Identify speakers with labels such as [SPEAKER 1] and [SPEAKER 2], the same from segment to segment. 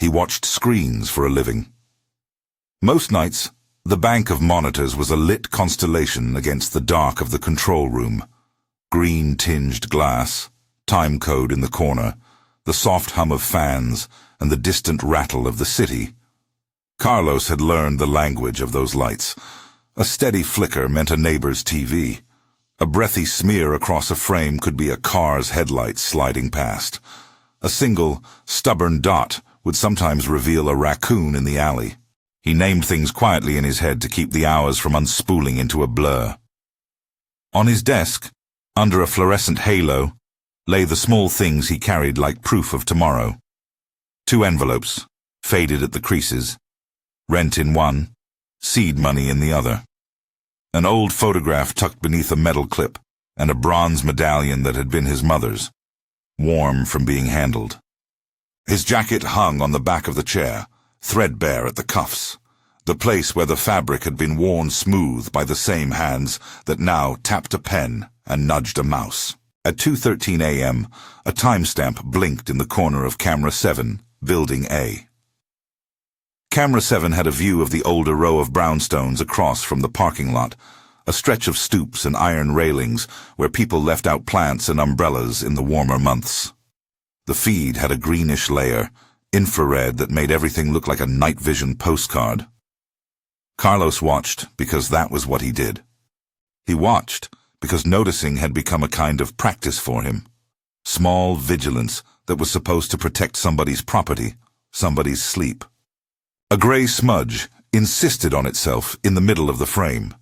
[SPEAKER 1] He watched screens for a living. Most nights, the bank of monitors was a lit constellation against the dark of the control room. Green-tinged glass, time code in the corner, the soft hum of fans, and the distant rattle of the city. Carlos had learned the language of those lights. A steady flicker meant a neighbor's TV. A breathy smear across a frame could be a car's headlights sliding past. A single, stubborn dot would sometimes reveal a raccoon in the alley. He named things quietly in his head to keep the hours from unspooling into a blur. On his desk, under a fluorescent halo, lay the small things he carried like proof of tomorrow. 2 envelopes, faded at the creases, rent in one, seed money in the other. An old photograph tucked beneath a metal clip, and a bronze medallion that had been his mother's, warm from being handled. His jacket hung on the back of the chair, threadbare at the cuffs, the place where the fabric had been worn smooth by the same hands that now tapped a pen and nudged a mouse. At 2:13 a.m., a timestamp blinked in the corner of Camera 7, Building A. Camera 7 had a view of the older row of brownstones across from the parking lot, a stretch of stoops and iron railings where people left out plants and umbrellas in the warmer months. The feed had a greenish layer, infrared that made everything look like a night vision postcard. Carlos watched because that was what he did. He watched because noticing had become a kind of practice for him. Small vigilance that was supposed to protect somebody's property, somebody's sleep. A gray smudge insisted on itself in the middle of the frame.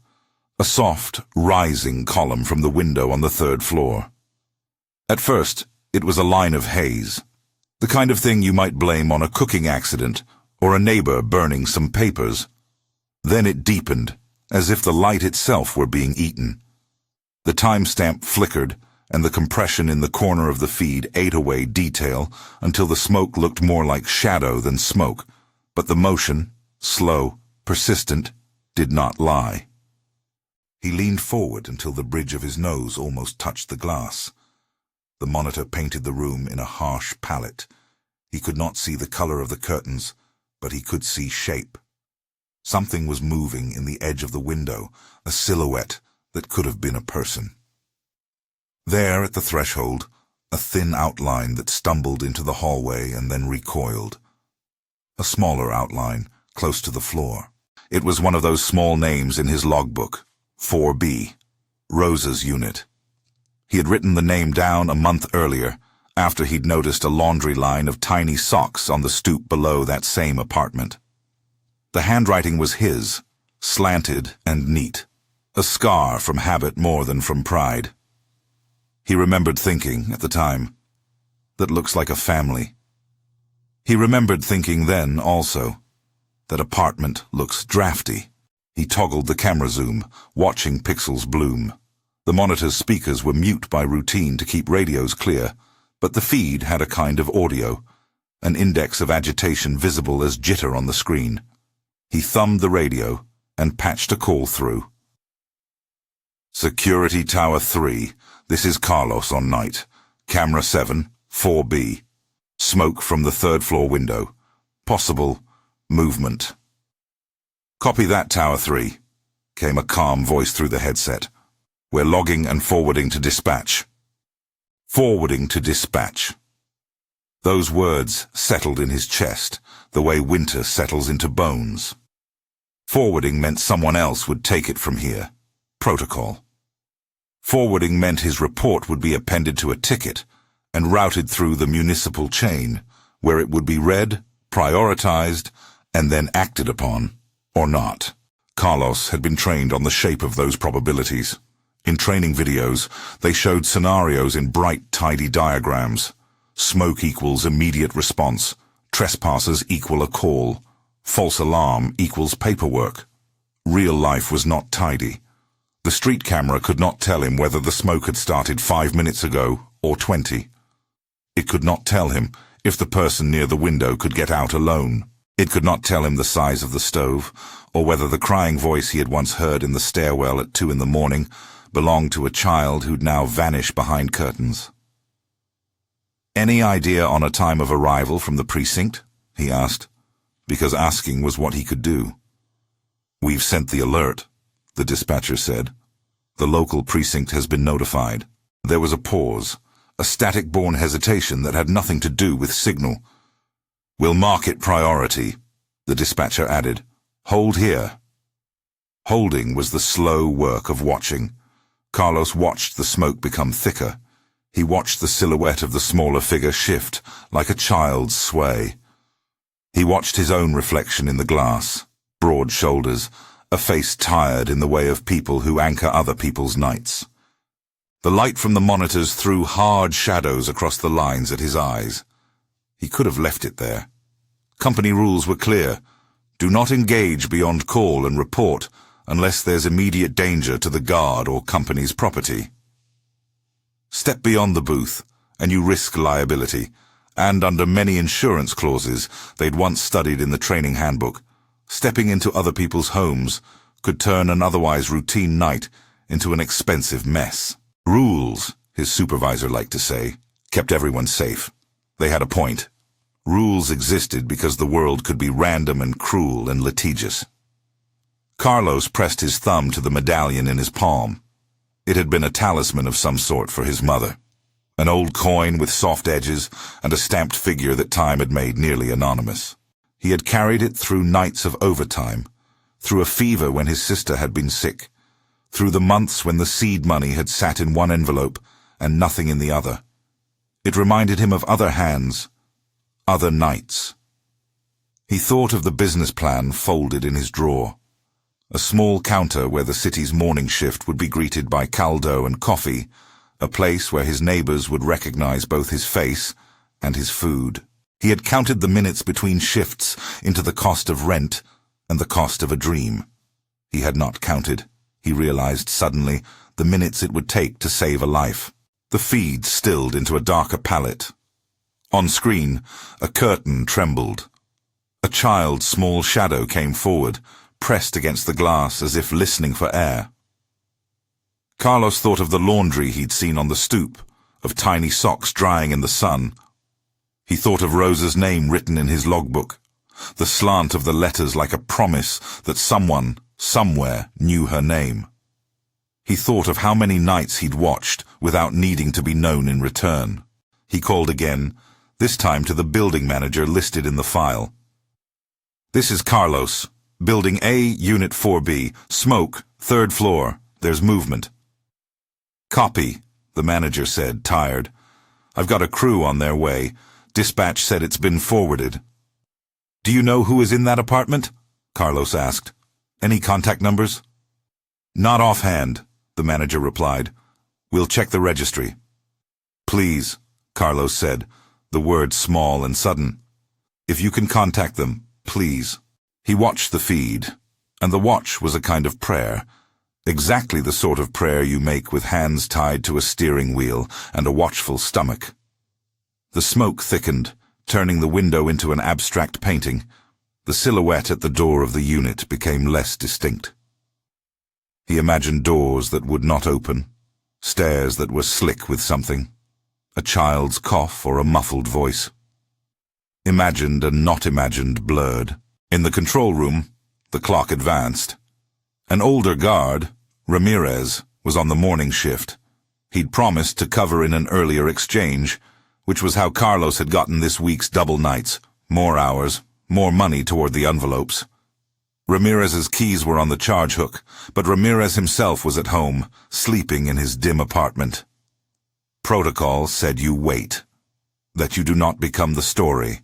[SPEAKER 1] A soft, rising column from the window on the 3rd floor. At first, it was a line of haze. The kind of thing you might blame on a cooking accident or a neighbor burning some papers. Then it deepened, as if the light itself were being eaten. The timestamp flickered, and the compression in the corner of the feed ate away detail until the smoke looked more like shadow than smoke, but the motion, slow, persistent, did not lie. He leaned forward until the bridge of his nose almost touched the glass. The monitor painted the room in a harsh palette. He could not see the color of the curtains, but he could see shape. Something was moving in the edge of the window, a silhouette that could have been a person. There at the threshold, a thin outline that stumbled into the hallway and then recoiled. A smaller outline, close to the floor. It was one of those small names in his logbook, 4B, Rosa's unit. He had written the name down a month earlier, after he'd noticed a laundry line of tiny socks on the stoop below that same apartment. The handwriting was his, slanted and neat, a scar from habit more than from pride. He remembered thinking, at the time, that looks like a family. He remembered thinking then, also, that apartment looks drafty. He toggled the camera zoom, watching pixels bloom. The monitor's speakers were mute by routine to keep radios clear, but the feed had a kind of audio, an index of agitation visible as jitter on the screen. He thumbed the radio and patched a call through. Security Tower 3, this is Carlos on night. Camera 7, 4B. Smoke from the 3rd floor window. Possible movement. Copy that, Tower 3, came a calm voice through the headset. We're logging and forwarding to dispatch. Forwarding to dispatch. Those words settled in his chest, the way winter settles into bones. Forwarding meant someone else would take it from here. Protocol. Forwarding meant his report would be appended to a ticket and routed through the municipal chain, where it would be read, prioritized, and then acted upon, or not. Carlos had been trained on the shape of those probabilities. In training videos, they showed scenarios in bright, tidy diagrams. Smoke equals immediate response. Trespassers equal a call. False alarm equals paperwork. Real life was not tidy. The street camera could not tell him whether the smoke had started 5 minutes ago or 20. It could not tell him if the person near the window could get out alone. It could not tell him the size of the stove, or whether the crying voice he had once heard in the stairwell at 2 in the morning belonged to a child who'd now vanished behind curtains. Any idea on a time of arrival from the precinct? he asked, because asking was what he could do. "We've sent the alert," the dispatcher said. "The local precinct has been notified." There was a pause, a static-born hesitation that had nothing to do with signal. "We'll mark it priority," the dispatcher added. "Hold here." Holding was the slow work of watching. Carlos watched the smoke become thicker. He watched the silhouette of the smaller figure shift, like a child's sway. He watched his own reflection in the glass, broad shoulders, a face tired in the way of people who anchor other people's nights. The light from the monitors threw hard shadows across the lines at his eyes. He could have left it there. Company rules were clear. Do not engage beyond call and report unless there's immediate danger to the guard or company's property. Step beyond the booth, and you risk liability, and under many insurance clauses they'd once studied in the training handbook, stepping into other people's homes could turn an otherwise routine night into an expensive mess. Rules, his supervisor liked to say, kept everyone safe. They had a point. Rules existed because the world could be random and cruel and litigious. Carlos pressed his thumb to the medallion in his palm. It had been a talisman of some sort for his mother. An old coin with soft edges and a stamped figure that time had made nearly anonymous. He had carried it through nights of overtime, through a fever when his sister had been sick, through the months when the seed money had sat in one envelope and nothing in the other. It reminded him of other hands, other nights. He thought of the business plan folded in his drawer. A small counter where the city's morning shift would be greeted by caldo and coffee, a place where his neighbors would recognize both his face and his food. He had counted the minutes between shifts into the cost of rent and the cost of a dream. He had not counted, he realized suddenly, the minutes it would take to save a life. The feed stilled into a darker palette. On screen, a curtain trembled. A child's small shadow came forward, pressed against the glass as if listening for air. Carlos thought of the laundry he'd seen on the stoop, of tiny socks drying in the sun. He thought of Rosa's name written in his logbook, the slant of the letters like a promise that someone, somewhere, knew her name. He thought of how many nights he'd watched without needing to be known in return. He called again, this time to the building manager listed in the file. "This is Carlos. Building A, Unit 4B. Smoke, 3rd floor. There's movement." "Copy," the manager said, tired. "I've got a crew on their way. Dispatch said it's been forwarded." "Do you know who is in that apartment?" Carlos asked. "Any contact numbers?" "Not offhand," the manager replied. "We'll check the registry." "Please," Carlos said, the word small and sudden. "If you can contact them, please." He watched the feed, and the watch was a kind of prayer, exactly the sort of prayer you make with hands tied to a steering wheel and a watchful stomach. The smoke thickened, turning the window into an abstract painting. The silhouette at the door of the unit became less distinct. He imagined doors that would not open, stairs that were slick with something, a child's cough or a muffled voice. Imagined and not imagined blurred. In the control room, the clock advanced. An older guard, Ramirez, was on the morning shift. He'd promised to cover in an earlier exchange, which was how Carlos had gotten this week's double nights, more hours, more money toward the envelopes. Ramirez's keys were on the charge hook, but Ramirez himself was at home, sleeping in his dim apartment. Protocol said you wait, that you do not become the story.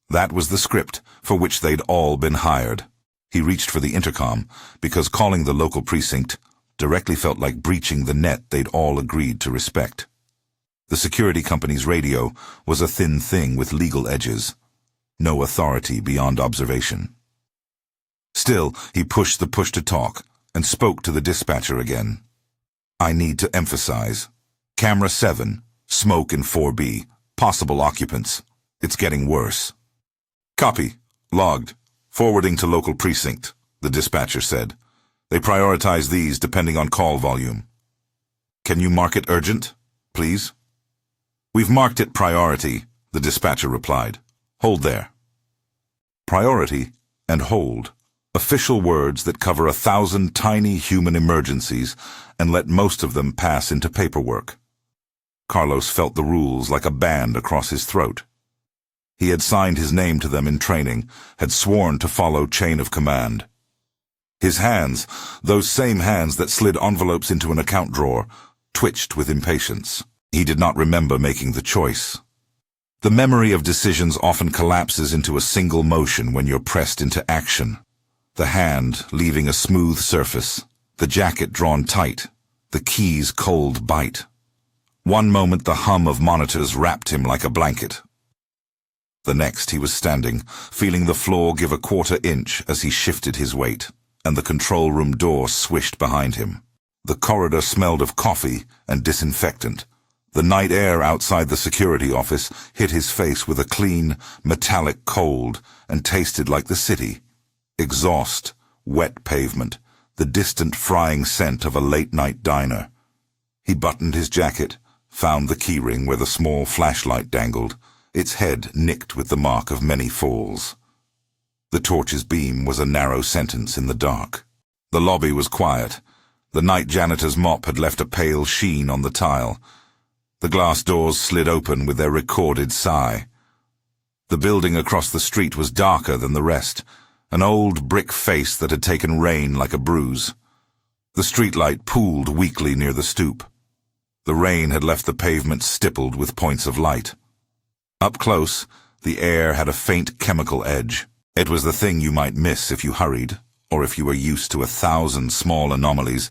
[SPEAKER 1] That was the script for which they'd all been hired. He reached for the intercom, because calling the local precinct directly felt like breaching the net they'd all agreed to respect. The security company's radio was a thin thing with legal edges. No authority beyond observation. Still, he pushed the push-to-talk and spoke to the dispatcher again. "I need to emphasize. Camera 7, smoke in 4B, possible occupants. It's getting worse." "Copy. Logged. Forwarding to local precinct," the dispatcher said. "They prioritize these depending on call volume." "Can you mark it urgent, please?" "We've marked it priority," the dispatcher replied. "Hold there." Priority and hold. Official words that cover 1,000 tiny human emergencies and let most of them pass into paperwork. Carlos felt the rules like a band across his throat. He had signed his name to them in training, had sworn to follow chain of command. His hands, those same hands that slid envelopes into an account drawer, twitched with impatience. He did not remember making the choice. The memory of decisions often collapses into a single motion when you're pressed into action. The hand leaving a smooth surface, the jacket drawn tight, the key's cold bite. One moment the hum of monitors wrapped him like a blanket. The next he was standing, feeling the floor give a quarter inch as he shifted his weight, and the control room door swished behind him. The corridor smelled of coffee and disinfectant. The night air outside the security office hit his face with a clean, metallic cold and tasted like the city. Exhaust, wet pavement, the distant frying scent of a late-night diner. He buttoned his jacket, found the keyring where the small flashlight dangled, its head nicked with the mark of many falls. The torch's beam was a narrow sentence in the dark. The lobby was quiet. The night janitor's mop had left a pale sheen on the tile. The glass doors slid open with their recorded sigh. The building across the street was darker than the rest, an old brick face that had taken rain like a bruise. The streetlight pooled weakly near the stoop. The rain had left the pavement stippled with points of light. Up close, the air had a faint chemical edge. It was the thing you might miss if you hurried, or if you were used to 1,000 small anomalies,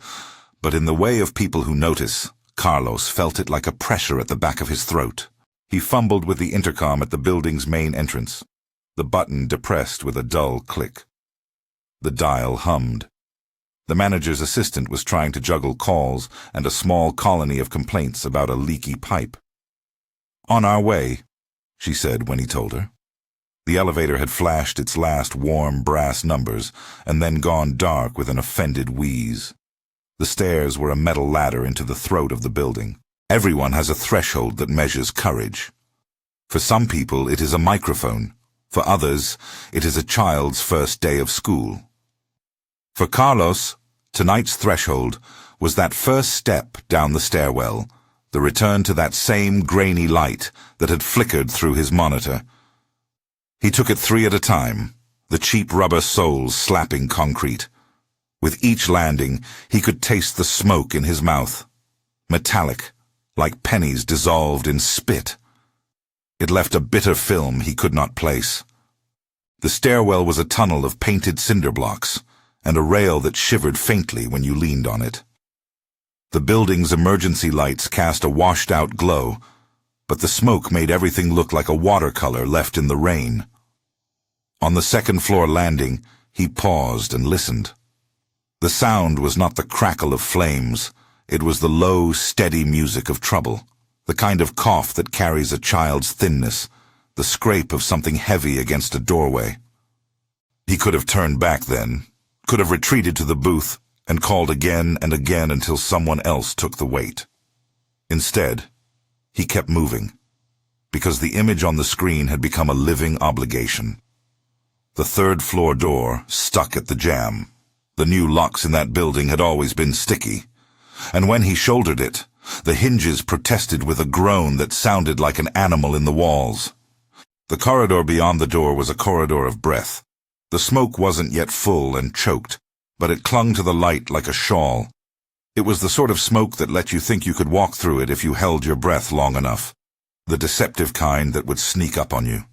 [SPEAKER 1] but in the way of people who notice, Carlos felt it like a pressure at the back of his throat. He fumbled with the intercom at the building's main entrance. The button depressed with a dull click. The dial hummed. The manager's assistant was trying to juggle calls and a small colony of complaints about a leaky pipe. "On our way," she said when he told her. The elevator had flashed its last warm brass numbers and then gone dark with an offended wheeze. The stairs were a metal ladder into the throat of the building. Everyone has a threshold that measures courage. For some people, it is a microphone. For others, it is a child's first day of school. For Carlos, tonight's threshold was that first step down the stairwell, the return to that same grainy light that had flickered through his monitor. He took it 3 at a time, the cheap rubber soles slapping concrete. With each landing, he could taste the smoke in his mouth. Metallic, like pennies dissolved in spit. It left a bitter film he could not place. The stairwell was a tunnel of painted cinder blocks, and a rail that shivered faintly when you leaned on it. The building's emergency lights cast a washed-out glow, but the smoke made everything look like a watercolor left in the rain. On the second-floor landing, he paused and listened. The sound was not the crackle of flames. It was the low, steady music of trouble, the kind of cough that carries a child's thinness, the scrape of something heavy against a doorway. He could have turned back then, could have retreated to the booth, and called again and again until someone else took the weight. Instead, he kept moving, because the image on the screen had become a living obligation. The third-floor door stuck at the jamb. The new locks in that building had always been sticky, and when he shouldered it, the hinges protested with a groan that sounded like an animal in the walls. The corridor beyond the door was a corridor of breath. The smoke wasn't yet full and choked, but it clung to the light like a shawl. It was the sort of smoke that let you think you could walk through it if you held your breath long enough, the deceptive kind that would sneak up on you.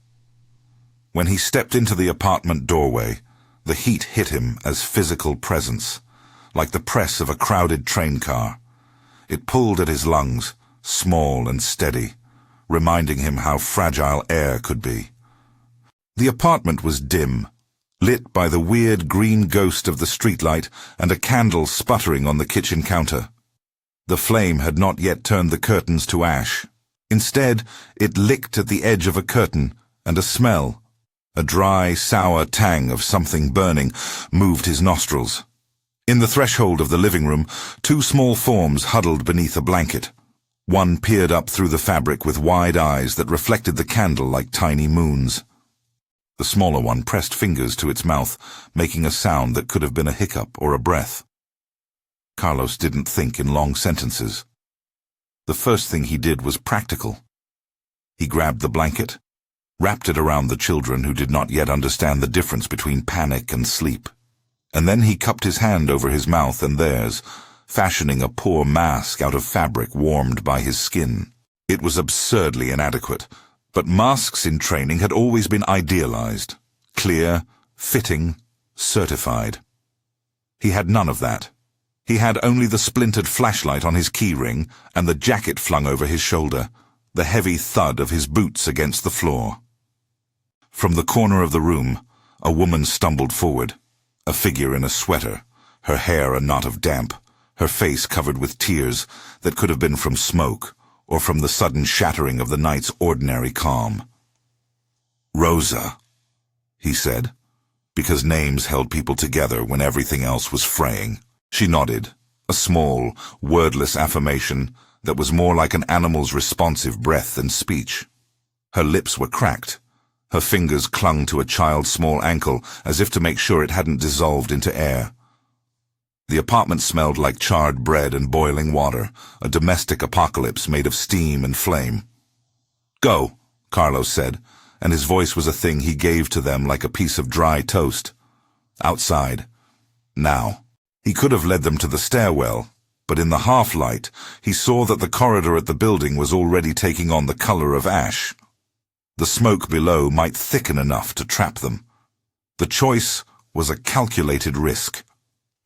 [SPEAKER 1] When he stepped into the apartment doorway, the heat hit him as physical presence, like the press of a crowded train car. It pulled at his lungs, small and steady, reminding him how fragile air could be. The apartment was dim, lit by the weird green ghost of the streetlight and a candle sputtering on the kitchen counter. The flame had not yet turned the curtains to ash. Instead, it licked at the edge of a curtain, and a smell, a dry, sour tang of something burning, moved his nostrils. In the threshold of the living room, 2 small forms huddled beneath a blanket. One peered up through the fabric with wide eyes that reflected the candle like tiny moons. The smaller one pressed fingers to its mouth, making a sound that could have been a hiccup or a breath. Carlos didn't think in long sentences. The first thing he did was practical. He grabbed the blanket, wrapped it around the children who did not yet understand the difference between panic and sleep, and then he cupped his hand over his mouth and theirs, fashioning a poor mask out of fabric warmed by his skin. It was absurdly inadequate, but masks in training had always been idealized, clear, fitting, certified. He had none of that. He had only the splintered flashlight on his keyring and the jacket flung over his shoulder, the heavy thud of his boots against the floor. From the corner of the room, a woman stumbled forward, a figure in a sweater, her hair a knot of damp, her face covered with tears that could have been from smoke or from the sudden shattering of the night's ordinary calm. "Rosa," he said, because names held people together when everything else was fraying. She nodded, a small, wordless affirmation that was more like an animal's responsive breath than speech. Her lips were cracked. Her fingers clung to a child's small ankle as if to make sure it hadn't dissolved into air. The apartment smelled like charred bread and boiling water, a domestic apocalypse made of steam and flame. "Go," Carlos said, and his voice was a thing he gave to them like a piece of dry toast. Outside. Now. He could have led them to the stairwell, but in the half-light he saw that the corridor at the building was already taking on the color of ash. The smoke below might thicken enough to trap them. The choice was a calculated risk.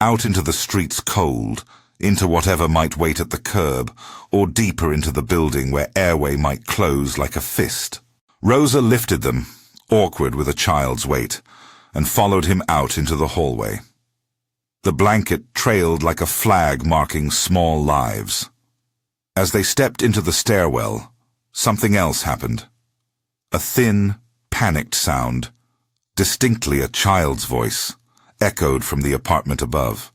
[SPEAKER 1] Out into the streets cold, into whatever might wait at the curb, or deeper into the building where airway might close like a fist. Rosa lifted them, awkward with a child's weight, and followed him out into the hallway. The blanket trailed like a flag marking small lives. As they stepped into the stairwell, something else happened. A thin, panicked sound, distinctly a child's voice, echoed from the apartment above.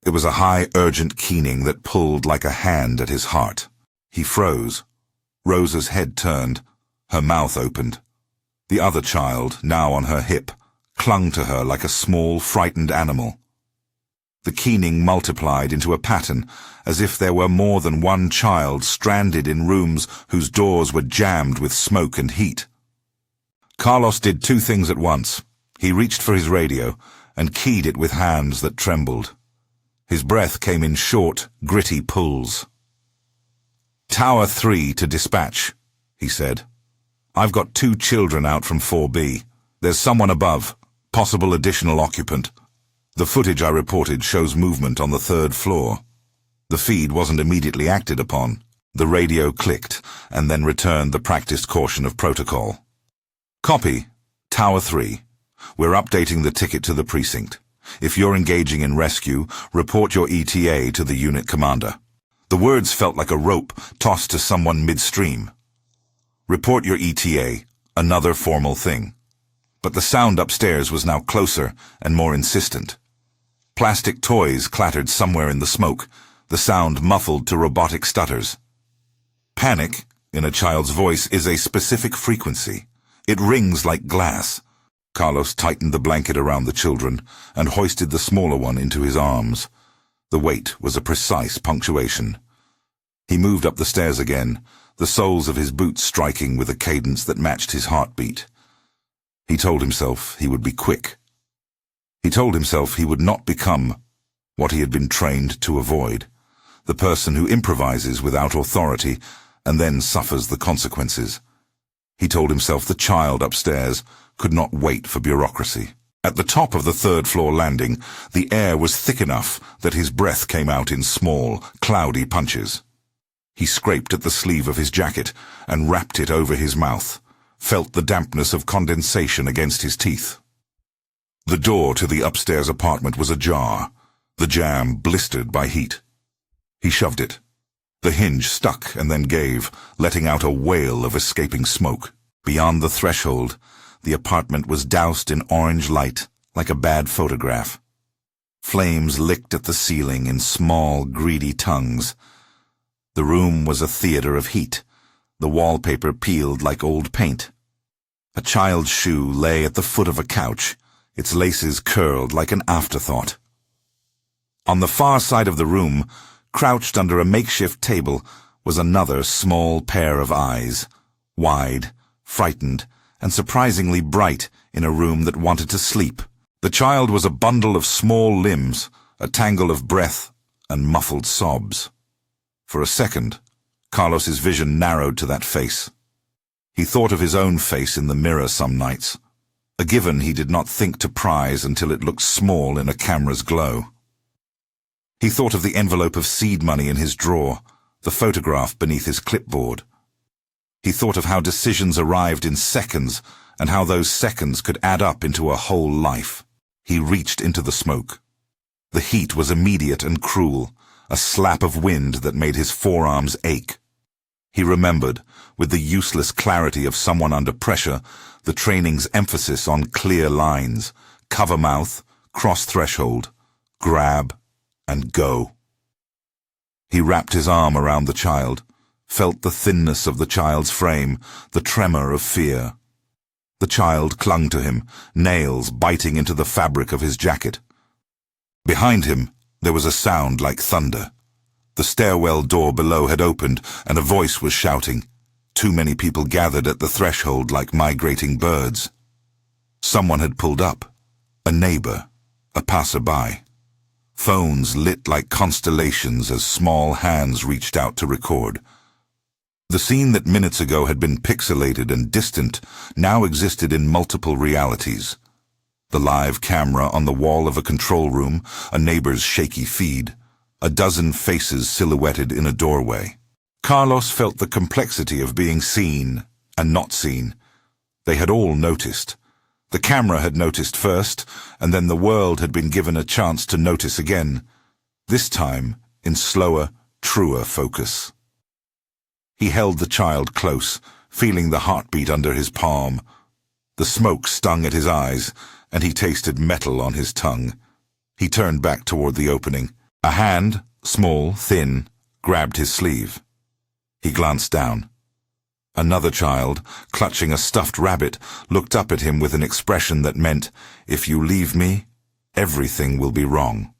[SPEAKER 1] It was a high, urgent keening that pulled like a hand at his heart. He froze. Rosa's head turned, her mouth opened. The other child, now on her hip, clung to her like a small, frightened animal. The keening multiplied into a pattern, as if there were more than one child stranded in rooms whose doors were jammed with smoke and heat. Carlos did two things at once. He reached for his radio and keyed it with hands that trembled. His breath came in short, gritty pulls. "Tower 3 to dispatch," he said. "I've got 2 children out from 4B. There's someone above, possible additional occupant. The footage I reported shows movement on the 3rd floor. The feed wasn't immediately acted upon. The radio clicked and then returned the practiced caution of protocol. Copy. Tower 3. We're updating the ticket to the precinct. If you're engaging in rescue, report your ETA to the unit commander." The words felt like a rope tossed to someone midstream. Report your ETA, another formal thing. But the sound upstairs was now closer and more insistent. Plastic toys clattered somewhere in the smoke, the sound muffled to robotic stutters. Panic, in a child's voice, is a specific frequency. It rings like glass. Carlos tightened the blanket around the children and hoisted the smaller one into his arms. The weight was a precise punctuation. He moved up the stairs again, the soles of his boots striking with a cadence that matched his heartbeat. He told himself he would be quick. He told himself he would not become what he had been trained to avoid, the person who improvises without authority and then suffers the consequences. He told himself the child upstairs could not wait for bureaucracy. At the top of the 3rd floor landing, the air was thick enough that his breath came out in small, cloudy punches. He scraped at the sleeve of his jacket and wrapped it over his mouth, felt the dampness of condensation against his teeth. The door to the upstairs apartment was ajar, the jamb blistered by heat. He shoved it. The hinge stuck and then gave, letting out a wail of escaping smoke. Beyond the threshold, the apartment was doused in orange light, like a bad photograph. Flames licked at the ceiling in small, greedy tongues. The room was a theater of heat, the wallpaper peeled like old paint. A child's shoe lay at the foot of a couch, its laces curled like an afterthought. On the far side of the room, crouched under a makeshift table, was another small pair of eyes, wide, frightened, and surprisingly bright in a room that wanted to sleep. The child was a bundle of small limbs, a tangle of breath and muffled sobs. For a second, Carlos's vision narrowed to that face. He thought of his own face in the mirror some nights, a given he did not think to prize until it looked small in a camera's glow. He thought of the envelope of seed money in his drawer, the photograph beneath his clipboard. He thought of how decisions arrived in seconds and how those seconds could add up into a whole life. He reached into the smoke. The heat was immediate and cruel, a slap of wind that made his forearms ache. He remembered, with the useless clarity of someone under pressure, the training's emphasis on clear lines, cover mouth, cross threshold, grab, and go. He wrapped his arm around the child, felt the thinness of the child's frame, the tremor of fear. The child clung to him, nails biting into the fabric of his jacket. Behind him, there was a sound like thunder. The stairwell door below had opened, and a voice was shouting. Too many people gathered at the threshold like migrating birds. Someone had pulled up. A neighbor, a passerby. Phones lit like constellations as small hands reached out to record. The scene that minutes ago had been pixelated and distant now existed in multiple realities. The live camera on the wall of a control room, a neighbor's shaky feed, a dozen faces silhouetted in a doorway. Carlos felt the complexity of being seen and not seen. They had all noticed. The camera had noticed first, and then the world had been given a chance to notice again, this time in slower, truer focus. He held the child close, feeling the heartbeat under his palm. The smoke stung at his eyes, and he tasted metal on his tongue. He turned back toward the opening. A hand, small, thin, grabbed his sleeve. He glanced down. Another child, clutching a stuffed rabbit, looked up at him with an expression that meant, "If you leave me, everything will be wrong."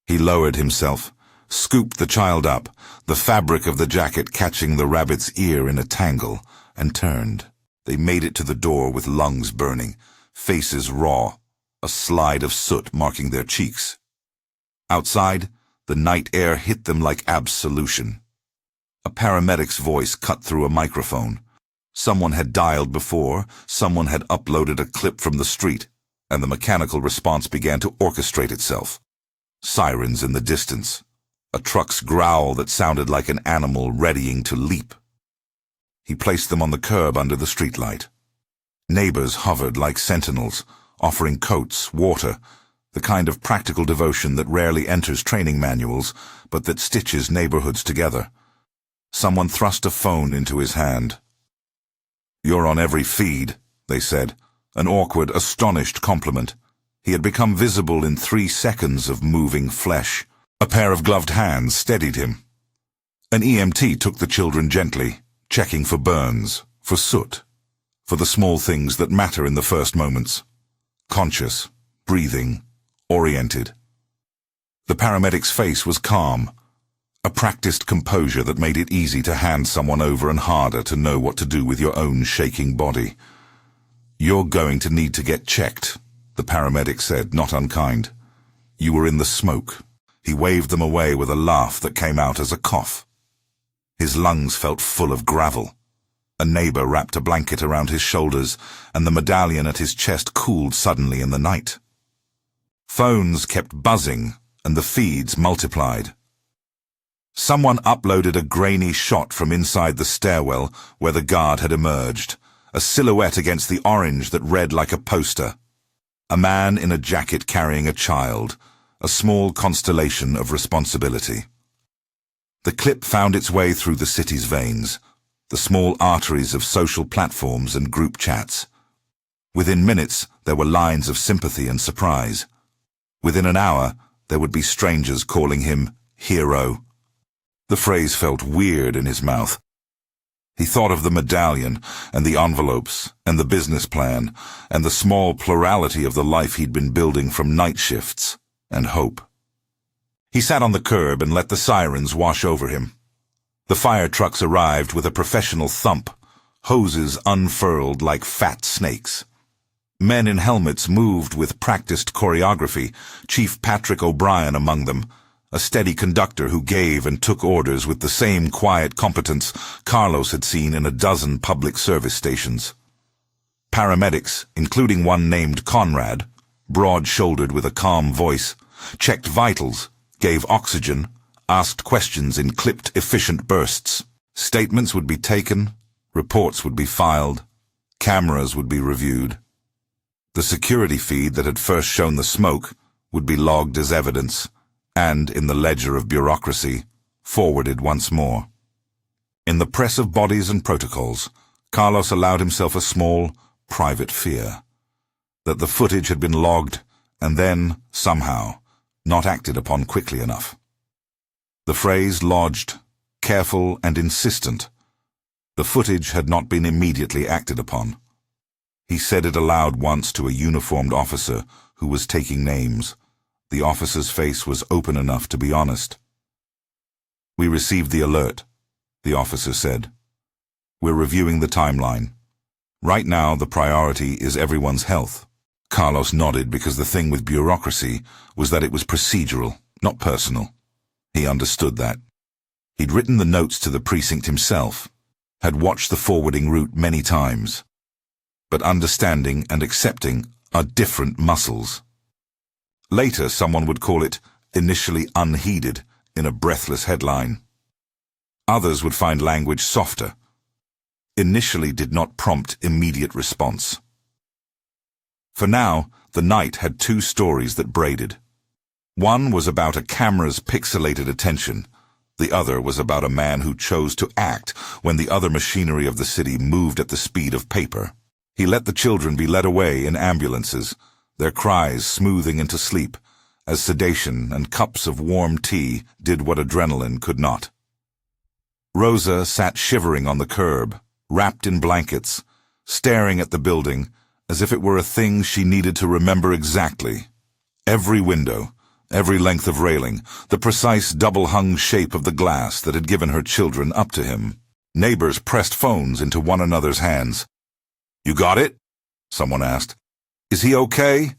[SPEAKER 1] He lowered himself, scooped the child up, the fabric of the jacket catching the rabbit's ear in a tangle, and turned. They made it to the door with lungs burning, faces raw, a slide of soot marking their cheeks. Outside, the night air hit them like absolution. A paramedic's voice cut through a microphone. Someone had dialed before, someone had uploaded a clip from the street, and the mechanical response began to orchestrate itself. Sirens in the distance. A truck's growl that sounded like an animal readying to leap. He placed them on the curb under the streetlight. Neighbors hovered like sentinels, offering coats, water, the kind of practical devotion that rarely enters training manuals, but that stitches neighborhoods together. Someone thrust a phone into his hand. "You're on every feed," they said, an awkward, astonished compliment. He had become visible in 3 seconds of moving flesh. A pair of gloved hands steadied him. An EMT took the children gently, checking for burns, for soot, for the small things that matter in the first moments. Conscious, breathing, oriented. The paramedic's face was calm, a practiced composure that made it easy to hand someone over and harder to know what to do with your own shaking body. "You're going to need to get checked," the paramedic said, not unkind. "You were in the smoke." He waved them away with a laugh that came out as a cough. His lungs felt full of gravel. A neighbor wrapped a blanket around his shoulders, and the medallion at his chest cooled suddenly in the night. Phones kept buzzing, and the feeds multiplied. Someone uploaded a grainy shot from inside the stairwell where the guard had emerged, a silhouette against the orange that read like a poster. A man in a jacket carrying a child, a small constellation of responsibility. The clip found its way through the city's veins, the small arteries of social platforms and group chats. Within minutes, there were lines of sympathy and surprise. Within an hour, there would be strangers calling him hero. The phrase felt weird in his mouth. He thought of the medallion, and the envelopes, and the business plan, and the small plurality of the life he'd been building from night shifts and hope. He sat on the curb and let the sirens wash over him. The fire trucks arrived with a professional thump, hoses unfurled like fat snakes. Men in helmets moved with practiced choreography, Chief Patrick O'Brien among them, a steady conductor who gave and took orders with the same quiet competence Carlos had seen in a dozen public service stations. Paramedics, including one named Conrad, broad-shouldered with a calm voice, checked vitals, gave oxygen, asked questions in clipped, efficient bursts. Statements would be taken, reports would be filed, cameras would be reviewed. The security feed that had first shown the smoke would be logged as evidence, and, in the ledger of bureaucracy, forwarded once more. In the press of bodies and protocols, Carlos allowed himself a small, private fear that the footage had been logged and then, somehow, not acted upon quickly enough. The phrase lodged, careful and insistent. The footage had not been immediately acted upon. He said it aloud once to a uniformed officer who was taking names. The officer's face was open enough to be honest. "We received the alert," the officer said. "We're reviewing the timeline. Right now, the priority is everyone's health." Carlos nodded because the thing with bureaucracy was that it was procedural, not personal. He understood that. He'd written the notes to the precinct himself, had watched the forwarding route many times. But understanding and accepting are different muscles. Later, someone would call it initially unheeded in a breathless headline. Others would find language softer. Initially did not prompt immediate response. For now, the night had two stories that braided. One was about a camera's pixelated attention. The other was about a man who chose to act when the other machinery of the city moved at the speed of paper. He let the children be led away in ambulances, their cries smoothing into sleep, as sedation and cups of warm tea did what adrenaline could not. Rosa sat shivering on the curb, wrapped in blankets, staring at the building as if it were a thing she needed to remember exactly. Every window, every length of railing, the precise double-hung shape of the glass that had given her children up to him. Neighbors pressed phones into one another's hands. "You got it?" someone asked. "Is he okay?"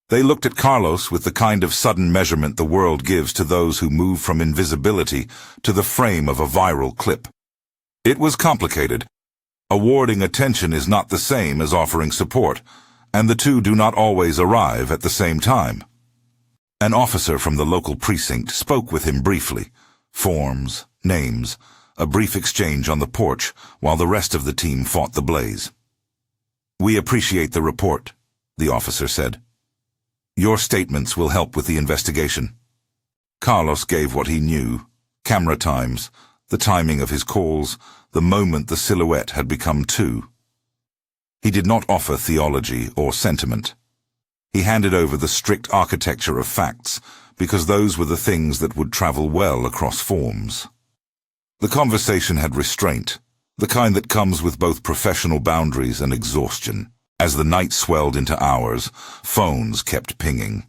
[SPEAKER 1] They looked at Carlos with the kind of sudden measurement the world gives to those who move from invisibility to the frame of a viral clip. It was complicated. Awarding attention is not the same as offering support, and the two do not always arrive at the same time. An officer from the local precinct spoke with him briefly. Forms, names, a brief exchange on the porch while the rest of the team fought the blaze. "We appreciate the report," the officer said. "Your statements will help with the investigation." Carlos gave what he knew: camera times, the timing of his calls, the moment the silhouette had become two. He did not offer theology or sentiment. He handed over the strict architecture of facts, because those were the things that would travel well across forms. The conversation had restraint, the kind that comes with both professional boundaries and exhaustion. As the night swelled into hours, phones kept pinging.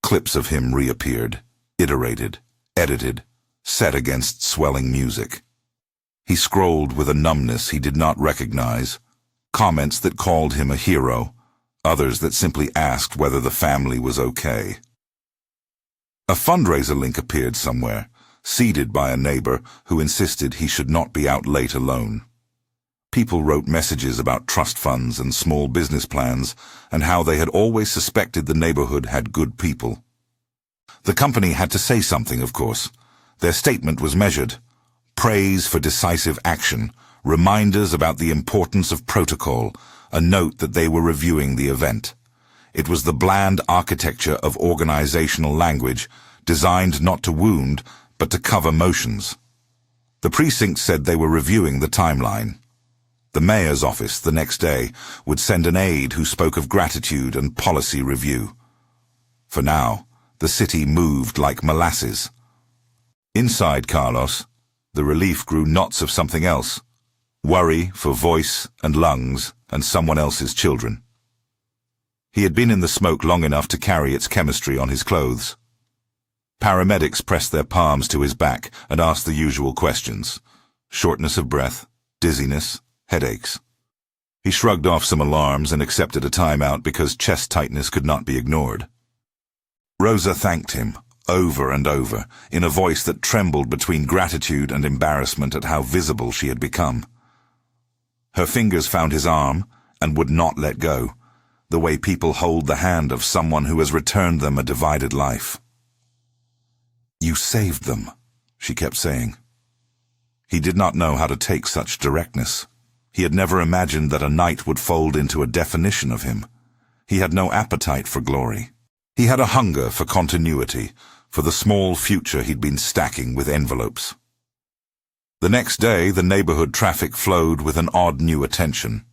[SPEAKER 1] Clips of him reappeared, iterated, edited, set against swelling music. He scrolled with a numbness he did not recognize, comments that called him a hero, others that simply asked whether the family was okay. A fundraiser link appeared somewhere, seeded by a neighbor who insisted he should not be out late alone. People wrote messages about trust funds and small business plans and how they had always suspected the neighborhood had good people. The company had to say something, of course. Their statement was measured. Praise for decisive action, reminders about the importance of protocol, a note that they were reviewing the event. It was the bland architecture of organizational language, designed not to wound, but to cover motions. The precinct said they were reviewing the timeline. The mayor's office the next day would send an aide who spoke of gratitude and policy review. For now, the city moved like molasses. Inside Carlos, The relief grew knots of something else. Worry for voice and lungs and someone else's children. He had been in the smoke long enough to carry its chemistry on his clothes. Paramedics pressed their palms to his back and asked the usual questions. Shortness of breath, dizziness, headaches. He shrugged off some alarms and accepted a timeout because chest tightness could not be ignored. Rosa thanked him, over and over, in a voice that trembled between gratitude and embarrassment at how visible she had become. Her fingers found his arm and would not let go, the way people hold the hand of someone who has returned them a divided life. "You saved them," she kept saying. He did not know how to take such directness. He had never imagined that a night would fold into a definition of him. He had no appetite for glory. He had a hunger for continuity, for the small future he'd been stacking with envelopes. The next day, the neighborhood traffic flowed with an odd new attention.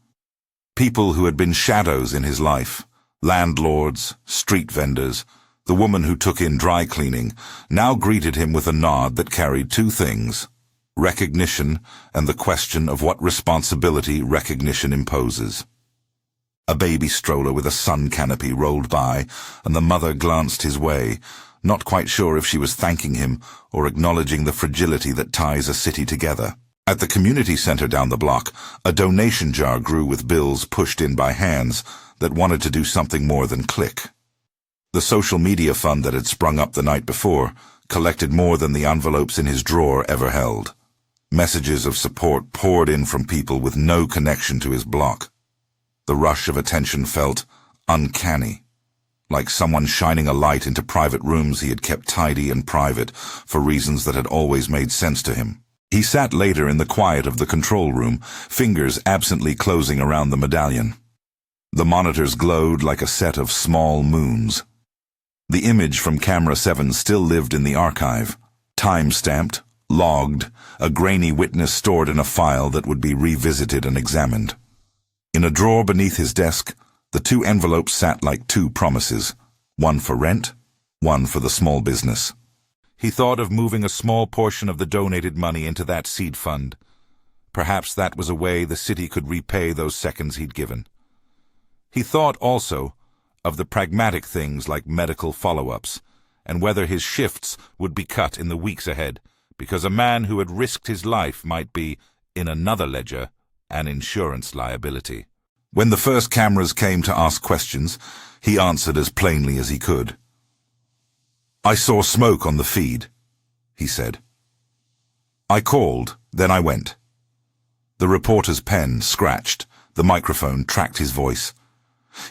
[SPEAKER 1] People who had been shadows in his life, landlords, street vendors, the woman who took in dry cleaning, now greeted him with a nod that carried two things: recognition and the question of what responsibility recognition imposes. A baby stroller with a sun canopy rolled by, and the mother glanced his way, not quite sure if she was thanking him or acknowledging the fragility that ties a city together. At the community center down the block, a donation jar grew with bills pushed in by hands that wanted to do something more than click. The social media fund that had sprung up the night before collected more than the envelopes in his drawer ever held. Messages of support poured in from people with no connection to his block. The rush of attention felt uncanny, like someone shining a light into private rooms he had kept tidy and private for reasons that had always made sense to him. He sat later in the quiet of the control room, fingers absently closing around the medallion. The monitors glowed like a set of small moons. The image from Camera 7 still lived in the archive, time-stamped, logged, a grainy witness stored in a file that would be revisited and examined. In a drawer beneath his desk, the two envelopes sat like two promises, one for rent, one for the small business. He thought of moving a small portion of the donated money into that seed fund. Perhaps that was a way the city could repay those seconds he'd given. He thought also of the pragmatic things like medical follow-ups, and whether his shifts would be cut in the weeks ahead, because a man who had risked his life might be, in another ledger, an insurance liability. When the first cameras came to ask questions, he answered as plainly as he could. "I saw smoke on the feed," he said. "I called, then I went." The reporter's pen scratched, the microphone tracked his voice.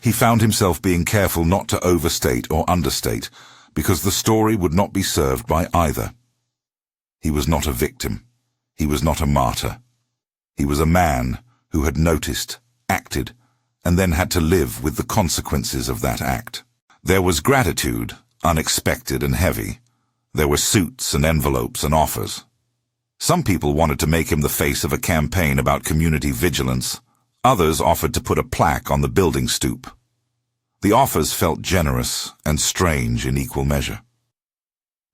[SPEAKER 1] He found himself being careful not to overstate or understate, because the story would not be served by either. He was not a victim. He was not a martyr. He was a man who had noticed, acted, and then had to live with the consequences of that act. There was gratitude, unexpected and heavy. There were suits and envelopes and offers. Some people wanted to make him the face of a campaign about community vigilance. Others offered to put a plaque on the building stoop. The offers felt generous and strange in equal measure.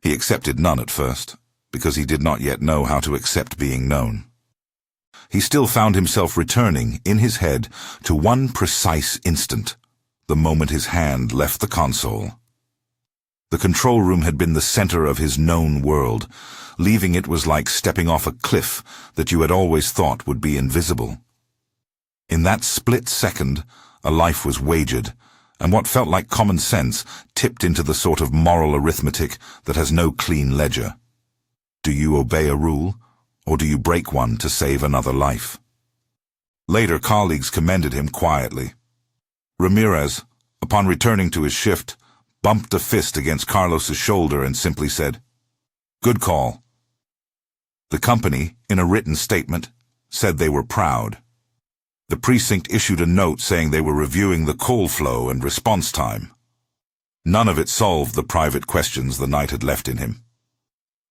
[SPEAKER 1] He accepted none at first, because he did not yet know how to accept being known. He still found himself returning, in his head, to one precise instant, the moment his hand left the console. The control room had been the center of his known world. Leaving it was like stepping off a cliff that you had always thought would be invisible. In that split second, a life was wagered, and what felt like common sense tipped into the sort of moral arithmetic that has no clean ledger. Do you obey a rule, or do you break one to save another life? Later, colleagues commended him quietly. Ramirez, upon returning to his shift, bumped a fist against Carlos's shoulder and simply said, "Good call." The company, in a written statement, said they were proud. The precinct issued a note saying they were reviewing the call flow and response time. None of it solved the private questions the night had left in him.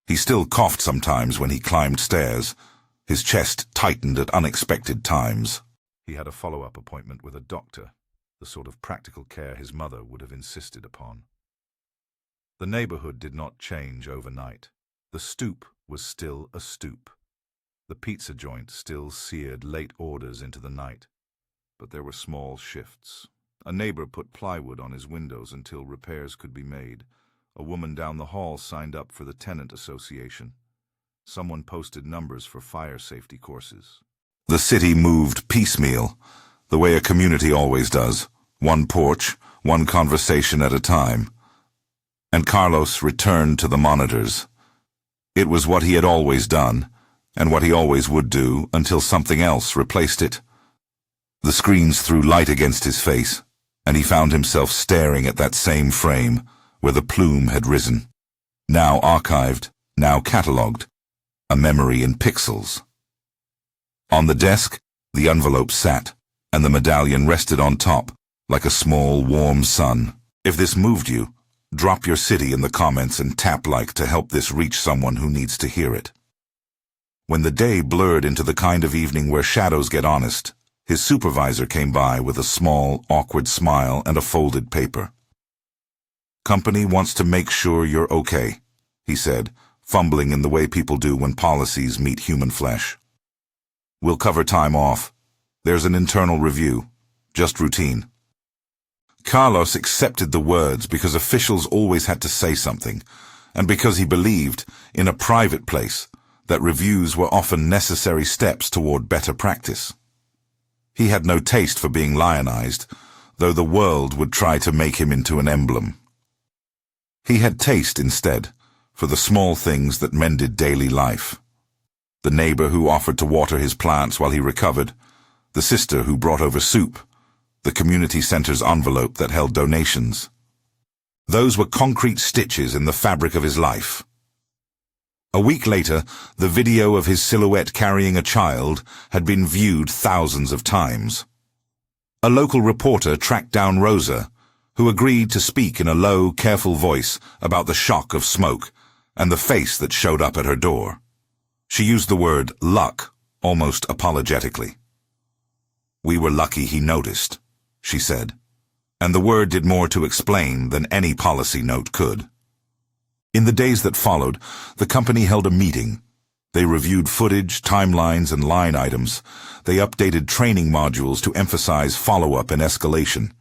[SPEAKER 1] He still coughed sometimes when he climbed stairs. His chest tightened at unexpected times. He had a follow-up appointment with a doctor, the sort of practical care his mother would have insisted upon. The neighborhood did not change overnight. The stoop was still a stoop. The pizza joint still seared late orders into the night, but there were small shifts. A neighbor put plywood on his windows until repairs could be made. A woman down the hall signed up for the tenant association. Someone posted numbers for fire safety courses. The city moved piecemeal, the way a community always does, one porch, one conversation at a time. And Carlos returned to the monitors. It was what he had always done, and what he always would do until something else replaced it. The screens threw light against his face, and he found himself staring at that same frame where the plume had risen. Now archived, now catalogued, a memory in pixels. On the desk, the envelope sat, and the medallion rested on top, like a small, warm sun. If this moved you, drop your city in the comments and tap like to help this reach someone who needs to hear it. When the day blurred into the kind of evening where shadows get honest, his supervisor came by with a small, awkward smile and a folded paper. "Company wants to make sure you're okay," he said, fumbling in the way people do when policies meet human flesh. "We'll cover time off. There's an internal review. Just routine." Carlos accepted the words because officials always had to say something, and because he believed, in a private place, that reviews were often necessary steps toward better practice. He had no taste for being lionized, though the world would try to make him into an emblem. He had taste, instead, for the small things that mended daily life. The neighbor who offered to water his plants while he recovered, the sister who brought over soup, the community center's envelope that held donations. Those were concrete stitches in the fabric of his life. A week later, the video of his silhouette carrying a child had been viewed thousands of times. A local reporter tracked down Rosa, who agreed to speak in a low, careful voice about the shock of smoke and the face that showed up at her door. She used the word luck almost apologetically. "We were lucky he noticed," she said, and the word did more to explain than any policy note could. In the days that followed, the company held a meeting. They reviewed footage, timelines, and line items. They updated training modules to emphasize follow-up and escalation.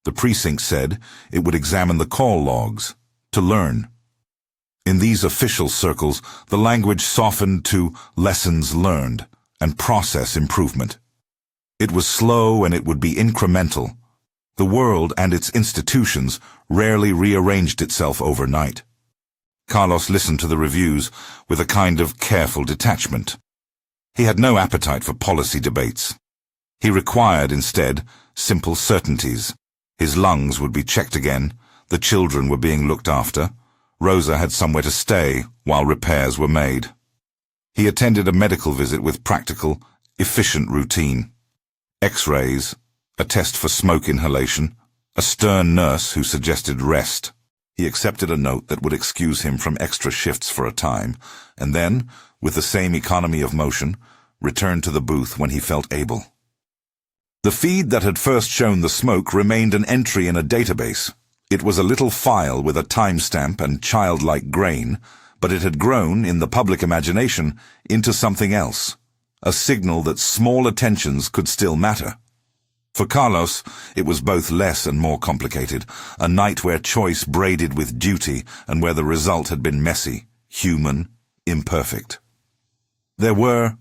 [SPEAKER 1] The precinct said it would examine the call logs to learn. In these official circles, the language softened to lessons learned and process improvement. It was slow and it would be incremental. The world and its institutions rarely rearranged itself overnight. Carlos listened to the reviews with a kind of careful detachment. He had no appetite for policy debates. He required, instead, simple certainties. His lungs would be checked again, the children were being looked after, Rosa had somewhere to stay while repairs were made. He attended a medical visit with practical, efficient routine. X-rays, a test for smoke inhalation, a stern nurse who suggested rest. He accepted a note that would excuse him from extra shifts for a time, and then, with the same economy of motion, returned to the booth when he felt able. The feed that had first shown the smoke remained an entry in a database. It was a little file with a timestamp and childlike grain, but it had grown, in the public imagination, into something else, a signal that small attentions could still matter. For Carlos, it was both less and more complicated, a night where choice braided with duty and where the result had been messy, human, imperfect. There were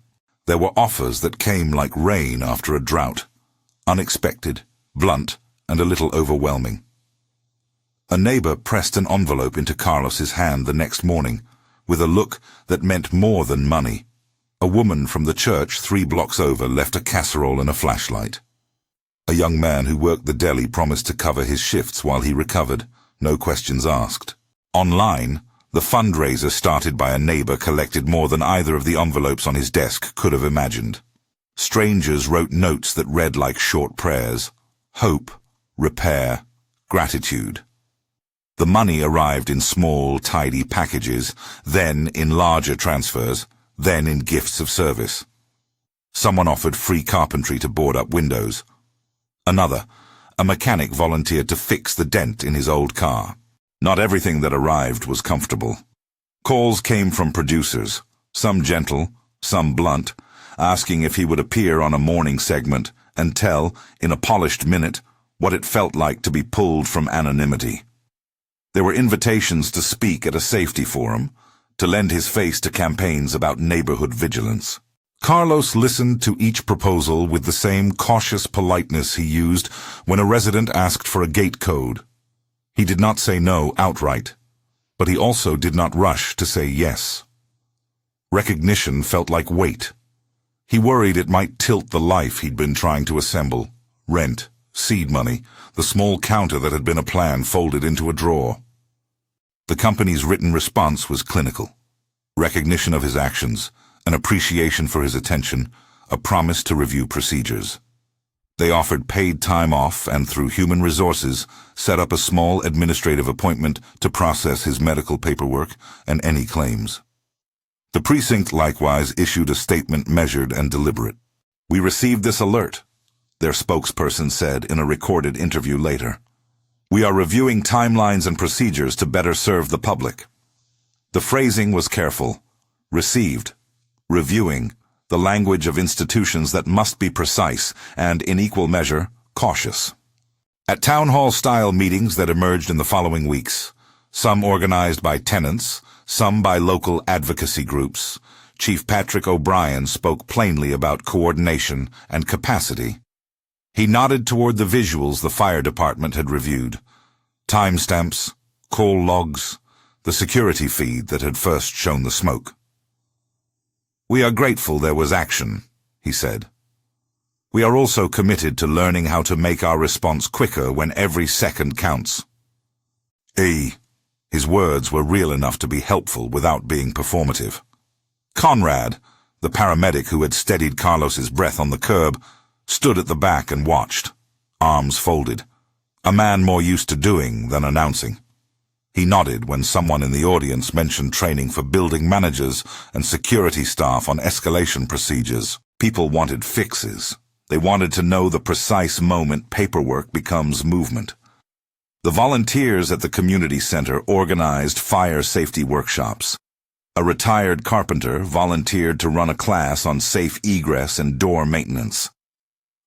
[SPEAKER 1] offers that came like rain after a drought, unexpected, blunt, and a little overwhelming. A neighbor pressed an envelope into Carlos's hand the next morning, with a look that meant more than money. A woman from the church 3 blocks over left a casserole and a flashlight. A young man who worked the deli promised to cover his shifts while he recovered, no questions asked. Online, the fundraiser started by a neighbor collected more than either of the envelopes on his desk could have imagined. Strangers wrote notes that read like short prayers: hope, repair, gratitude. The money arrived in small, tidy packages, then in larger transfers, then in gifts of service. Someone offered free carpentry to board up windows. Another, a mechanic, volunteered to fix the dent in his old car. Not everything that arrived was comfortable. Calls came from producers, some gentle, some blunt, asking if he would appear on a morning segment and tell, in a polished minute, what it felt like to be pulled from anonymity. There were invitations to speak at a safety forum, to lend his face to campaigns about neighborhood vigilance. Carlos listened to each proposal with the same cautious politeness he used when a resident asked for a gate code. He did not say no outright, but he also did not rush to say yes. Recognition felt like weight. He worried it might tilt the life he'd been trying to assemble. Rent, seed money, the small counter that had been a plan folded into a drawer. The company's written response was clinical. Recognition of his actions, an appreciation for his attention, a promise to review procedures. They offered paid time off and, through human resources, set up a small administrative appointment to process his medical paperwork and any claims. The precinct likewise issued a statement measured and deliberate. "We received this alert," their spokesperson said in a recorded interview later. "We are reviewing timelines and procedures to better serve the public." The phrasing was careful. Received. Reviewing. The language of institutions that must be precise and, in equal measure, cautious. At town hall-style meetings that emerged in the following weeks, some organized by tenants, some by local advocacy groups, Chief Patrick O'Brien spoke plainly about coordination and capacity. He nodded toward the visuals the fire department had reviewed. Timestamps, call logs, the security feed that had first shown the smoke. "We are grateful there was action," he said. "We are also committed to learning how to make our response quicker when every second counts." His words were real enough to be helpful without being performative. Conrad, the paramedic who had steadied Carlos's breath on the curb, stood at the back and watched, arms folded, a man more used to doing than announcing. He nodded when someone in the audience mentioned training for building managers and security staff on escalation procedures. People wanted fixes. They wanted to know the precise moment paperwork becomes movement. The volunteers at the community center organized fire safety workshops. A retired carpenter volunteered to run a class on safe egress and door maintenance.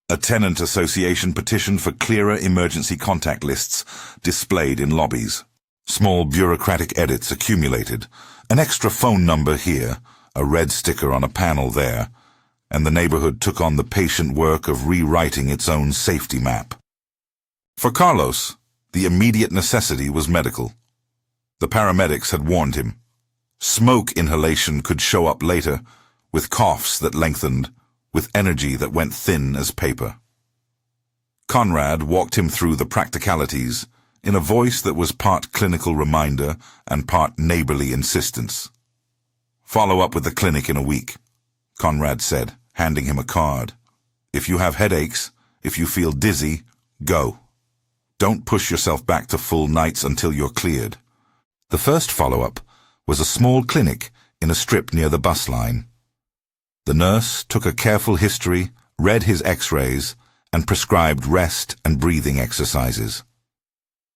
[SPEAKER 1] A tenant association petitioned for clearer emergency contact lists displayed in lobbies. Small bureaucratic edits accumulated, an extra phone number here, a red sticker on a panel there, and the neighborhood took on the patient work of rewriting its own safety map. For Carlos, the immediate necessity was medical. The paramedics had warned him. Smoke inhalation could show up later, with coughs that lengthened, with energy that went thin as paper. Conrad walked him through the practicalities, in a voice that was part clinical reminder and part neighborly insistence. "Follow up with the clinic in a week," Conrad said, handing him a card. "If you have headaches, if you feel dizzy, go. Don't push yourself back to full nights until you're cleared." The first follow-up was a small clinic in a strip near the bus line. The nurse took a careful history, read his x-rays, and prescribed rest and breathing exercises.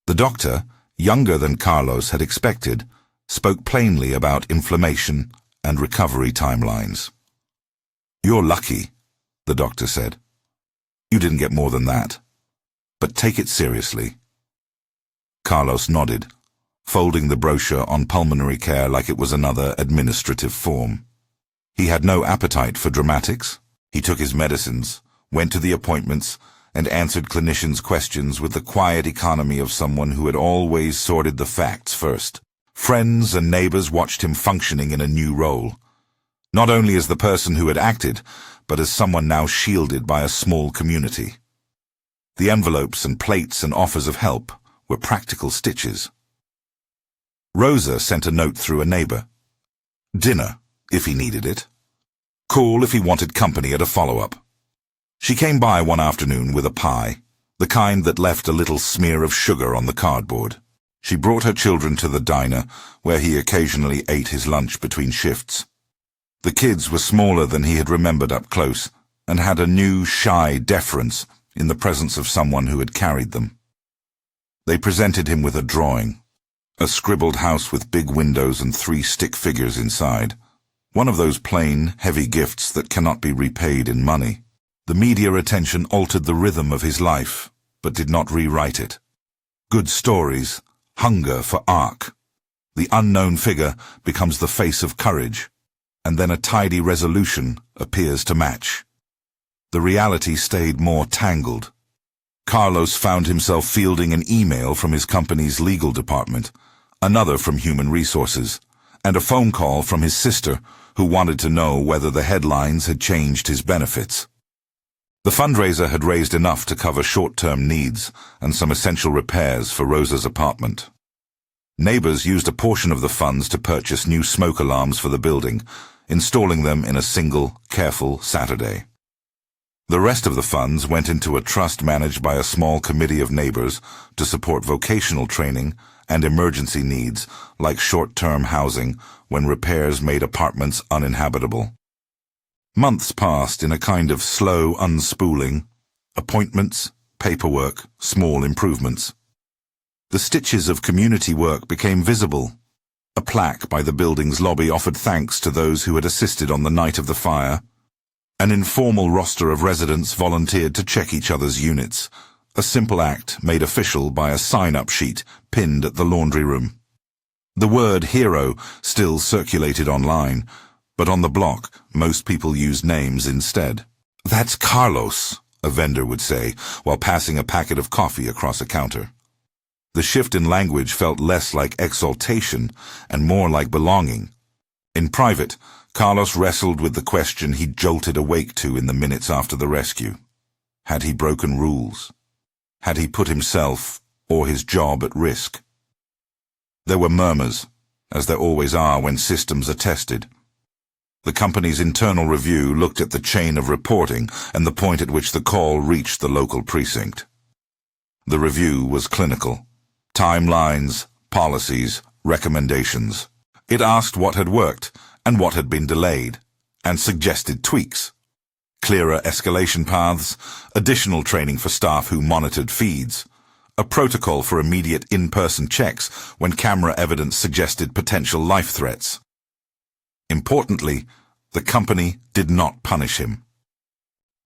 [SPEAKER 1] The doctor, younger than Carlos had expected, spoke plainly about inflammation and recovery timelines. "You're lucky," the doctor said. "You didn't get more than that. But take it seriously." Carlos nodded, folding the brochure on pulmonary care like it was another administrative form. He had no appetite for dramatics. He took his medicines, went to the appointments, and answered clinicians' questions with the quiet economy of someone who had always sorted the facts first. Friends and neighbors watched him functioning in a new role, not only as the person who had acted, but as someone now shielded by a small community. The envelopes and plates and offers of help were practical stitches. Rosa sent a note through a neighbor. Dinner, if he needed it. Call if he wanted company at a follow-up. She came by one afternoon with a pie, the kind that left a little smear of sugar on the cardboard. She brought her children to the diner, where he occasionally ate his lunch between shifts. The kids were smaller than he had remembered up close, and had a new, shy deference in the presence of someone who had carried them. They presented him with a drawing, a scribbled house with big windows and 3 stick figures inside. One of those plain, heavy gifts that cannot be repaid in money. The media attention altered the rhythm of his life, but did not rewrite it. Good stories, hunger for arc. The unknown figure becomes the face of courage, and then a tidy resolution appears to match. The reality stayed more tangled. Carlos found himself fielding an email from his company's legal department, another from human resources, and a phone call from his sister, who wanted to know whether the headlines had changed his benefits. The fundraiser had raised enough to cover short-term needs and some essential repairs for Rosa's apartment. Neighbors used a portion of the funds to purchase new smoke alarms for the building, installing them in a single, careful Saturday. The rest of the funds went into a trust managed by a small committee of neighbors to support vocational training and emergency needs like short-term housing when repairs made apartments uninhabitable. Months passed in a kind of slow unspooling, appointments, paperwork, small improvements. The stitches of community work became visible. A plaque by the building's lobby offered thanks to those who had assisted on the night of the fire. An informal roster of residents volunteered to check each other's units, a simple act made official by a sign-up sheet pinned at the laundry room. The word hero still circulated online, but on the block, most people used names instead. "That's Carlos," a vendor would say, while passing a packet of coffee across a counter. The shift in language felt less like exaltation and more like belonging. In private, Carlos wrestled with the question he jolted awake to in the minutes after the rescue. Had he broken rules? Had he put himself or his job at risk? There were murmurs, as there always are when systems are tested. The company's internal review looked at the chain of reporting and the point at which the call reached the local precinct. The review was clinical. Timelines, policies, recommendations. It asked what had worked and what had been delayed, and suggested tweaks. Clearer escalation paths, additional training for staff who monitored feeds, a protocol for immediate in-person checks when camera evidence suggested potential life threats. Importantly, the company did not punish him.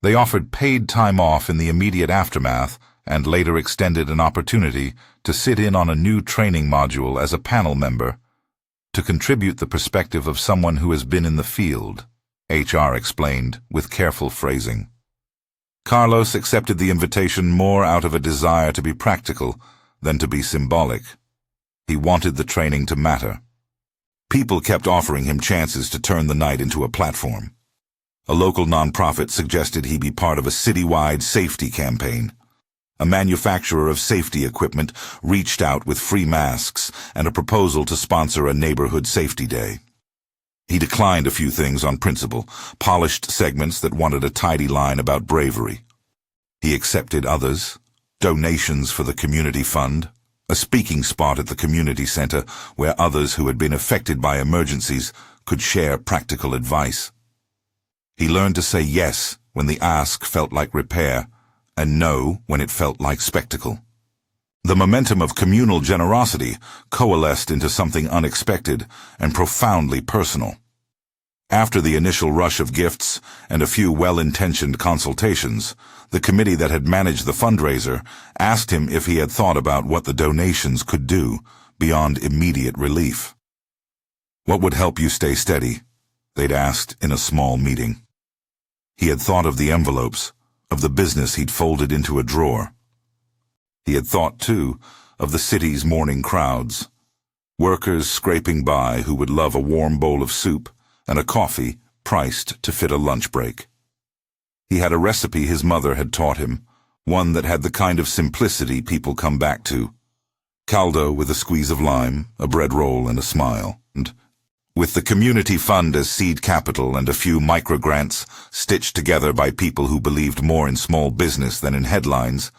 [SPEAKER 1] They offered paid time off in the immediate aftermath and later extended an opportunity to sit in on a new training module as a panel member, to contribute the perspective of someone who has been in the field, HR explained with careful phrasing. Carlos accepted the invitation more out of a desire to be practical than to be symbolic. He wanted the training to matter. People kept offering him chances to turn the night into a platform. A local nonprofit suggested he be part of a citywide safety campaign. A manufacturer of safety equipment reached out with free masks and a proposal to sponsor a neighborhood safety day. He declined a few things on principle, polished segments that wanted a tidy line about bravery. He accepted others, donations for the community fund, a speaking spot at the community center where others who had been affected by emergencies could share practical advice. He learned to say yes when the ask felt like repair, and no when it felt like spectacle. The momentum of communal generosity coalesced into something unexpected and profoundly personal. After the initial rush of gifts and a few well-intentioned consultations, the committee that had managed the fundraiser asked him if he had thought about what the donations could do beyond immediate relief. "What would help you stay steady?" they'd asked in a small meeting. He had thought of the envelopes, of the business he'd folded into a drawer. He had thought, too, of the city's morning crowds, workers scraping by who would love a warm bowl of soup and a coffee priced to fit a lunch break. He had a recipe his mother had taught him, one that had the kind of simplicity people come back to. Caldo with a squeeze of lime, a bread roll and a smile, and with the community fund as seed capital and a few microgrants stitched together by people who believed more in small business than in headlines,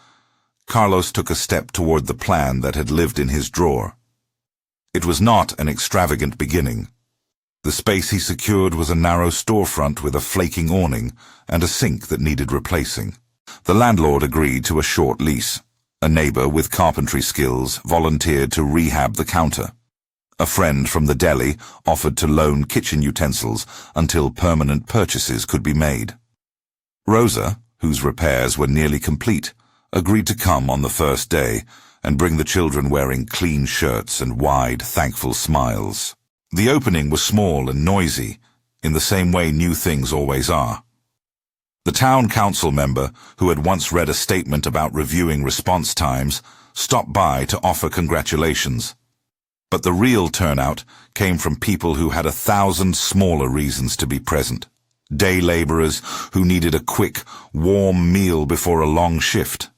[SPEAKER 1] Carlos took a step toward the plan that had lived in his drawer. It was not an extravagant beginning. The space he secured was a narrow storefront with a flaking awning and a sink that needed replacing. The landlord agreed to a short lease. A neighbor with carpentry skills volunteered to rehab the counter. A friend from the deli offered to loan kitchen utensils until permanent purchases could be made. Rosa, whose repairs were nearly complete, agreed to come on the first day and bring the children wearing clean shirts and wide, thankful smiles. The opening was small and noisy, in the same way new things always are. The town council member, who had once read a statement about reviewing response times, stopped by to offer congratulations. But the real turnout came from people who had 1,000 smaller reasons to be present. Day laborers who needed a quick, warm meal before a long shift.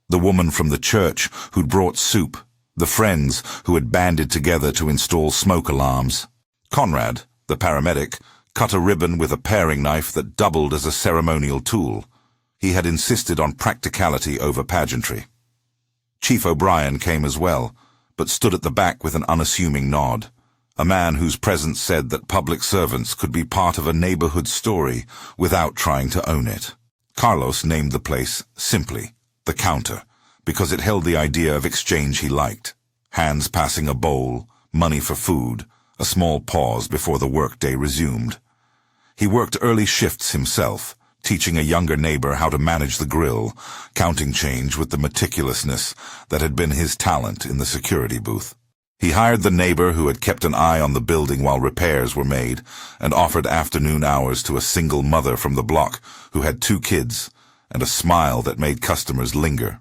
[SPEAKER 1] The woman from the church who'd brought soup. The friends who had banded together to install smoke alarms. Conrad, the paramedic, cut a ribbon with a paring knife that doubled as a ceremonial tool. He had insisted on practicality over pageantry. Chief O'Brien came as well, but stood at the back with an unassuming nod. A man whose presence said that public servants could be part of a neighborhood story without trying to own it. Carlos named the place simply the Counter, because it held the idea of exchange he liked. Hands passing a bowl, money for food, a small pause before the workday resumed. He worked early shifts himself, teaching a younger neighbor how to manage the grill, counting change with the meticulousness that had been his talent in the security booth. He hired the neighbor who had kept an eye on the building while repairs were made, and offered afternoon hours to a single mother from the block who had 2 kids, and a smile that made customers linger.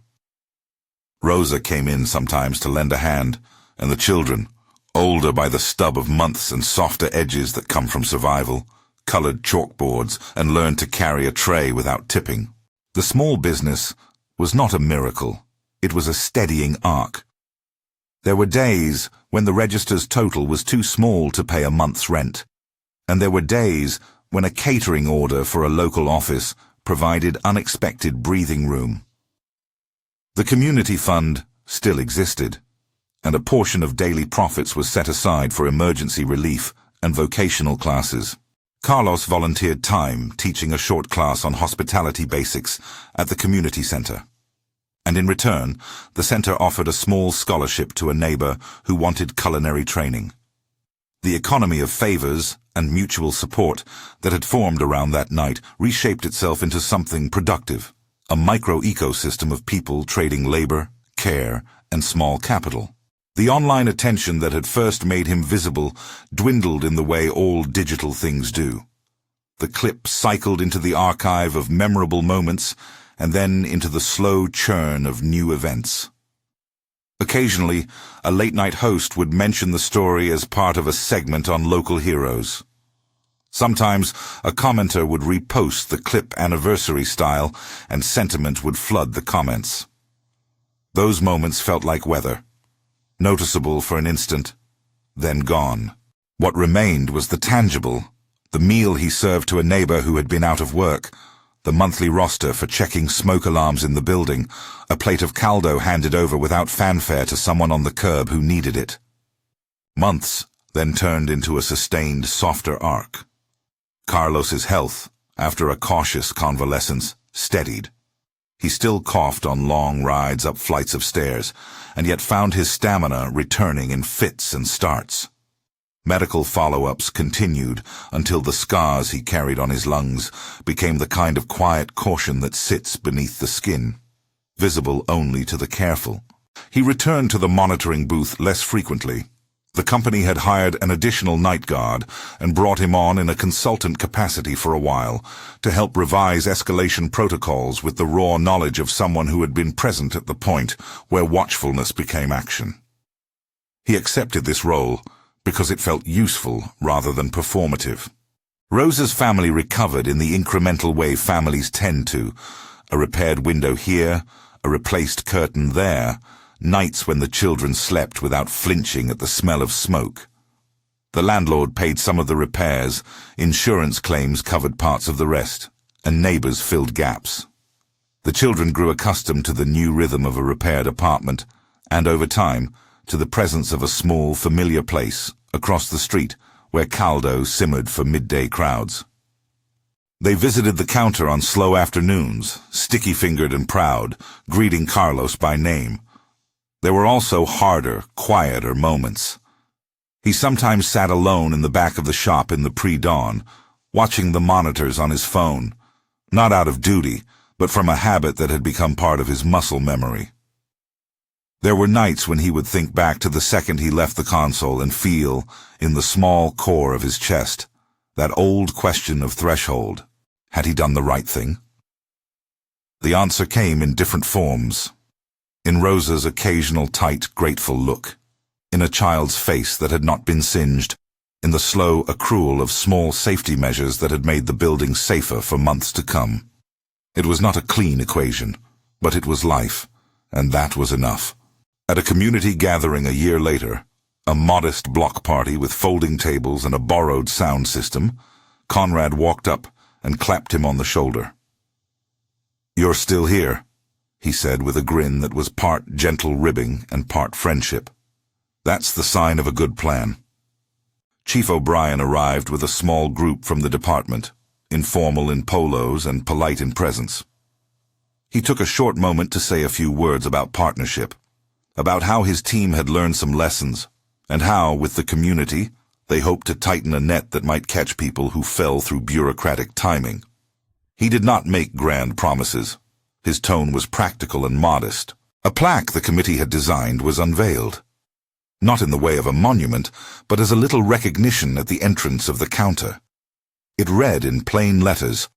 [SPEAKER 1] Rosa came in sometimes to lend a hand, and the children, older by the stub of months and softer edges that come from survival, colored chalkboards and learned to carry a tray without tipping. The small business was not a miracle. It was a steadying arc. There were days when the register's total was too small to pay a month's rent, and there were days when a catering order for a local office provided unexpected breathing room. The community fund still existed, and a portion of daily profits was set aside for emergency relief and vocational classes. Carlos volunteered time teaching a short class on hospitality basics at the community center. And in return, the center offered a small scholarship to a neighbor who wanted culinary training. The economy of favors and mutual support that had formed around that night reshaped itself into something productive, a micro-ecosystem of people trading labor, care, and small capital. The online attention that had first made him visible dwindled in the way all digital things do. The clip cycled into the archive of memorable moments and then into the slow churn of new events. Occasionally, a late-night host would mention the story as part of a segment on local heroes. Sometimes, a commenter would repost the clip anniversary style, and sentiment would flood the comments. Those moments felt like weather. Noticeable for an instant, then gone. What remained was the tangible, the meal he served to a neighbor who had been out of work, the monthly roster for checking smoke alarms in the building, a plate of caldo handed over without fanfare to someone on the curb who needed it. Months then turned into a sustained, softer arc. Carlos's health, after a cautious convalescence, steadied. He still coughed on long rides up flights of stairs, and yet found his stamina returning in fits and starts. Medical follow-ups continued until the scars he carried on his lungs became the kind of quiet caution that sits beneath the skin, visible only to the careful. He returned to the monitoring booth less frequently. The company had hired an additional night guard and brought him on in a consultant capacity for a while to help revise escalation protocols with the raw knowledge of someone who had been present at the point where watchfulness became action. He accepted this role because it felt useful rather than performative. Rosa's family recovered in the incremental way families tend to, a repaired window here, a replaced curtain there, nights when the children slept without flinching at the smell of smoke. The landlord paid some of the repairs, insurance claims covered parts of the rest, and neighbors filled gaps. The children grew accustomed to the new rhythm of a repaired apartment, and over time, to the presence of a small, familiar place across the street where caldo simmered for midday crowds. They visited the counter on slow afternoons, sticky-fingered and proud, greeting Carlos by name. There were also harder, quieter moments. He sometimes sat alone in the back of the shop in the pre-dawn, watching the monitors on his phone, not out of duty, but from a habit that had become part of his muscle memory. There were nights when he would think back to the second he left the console and feel, in the small core of his chest, that old question of threshold. Had he done the right thing? The answer came in different forms. In Rosa's occasional tight, grateful look, in a child's face that had not been singed, in the slow accrual of small safety measures that had made the building safer for months to come. It was not a clean equation, but it was life, and that was enough. At a community gathering a year later, a modest block party with folding tables and a borrowed sound system, Conrad walked up and clapped him on the shoulder. "You're still here," he said with a grin that was part gentle ribbing and part friendship. "That's the sign of a good plan." Chief O'Brien arrived with a small group from the department, informal in polos and polite in presence. He took a short moment to say a few words about partnership, about how his team had learned some lessons, and how, with the community, they hoped to tighten a net that might catch people who fell through bureaucratic timing. He did not make grand promises. His tone was practical and modest. A plaque the committee had designed was unveiled. Not in the way of a monument, but as a little recognition at the entrance of the counter. It read in plain letters,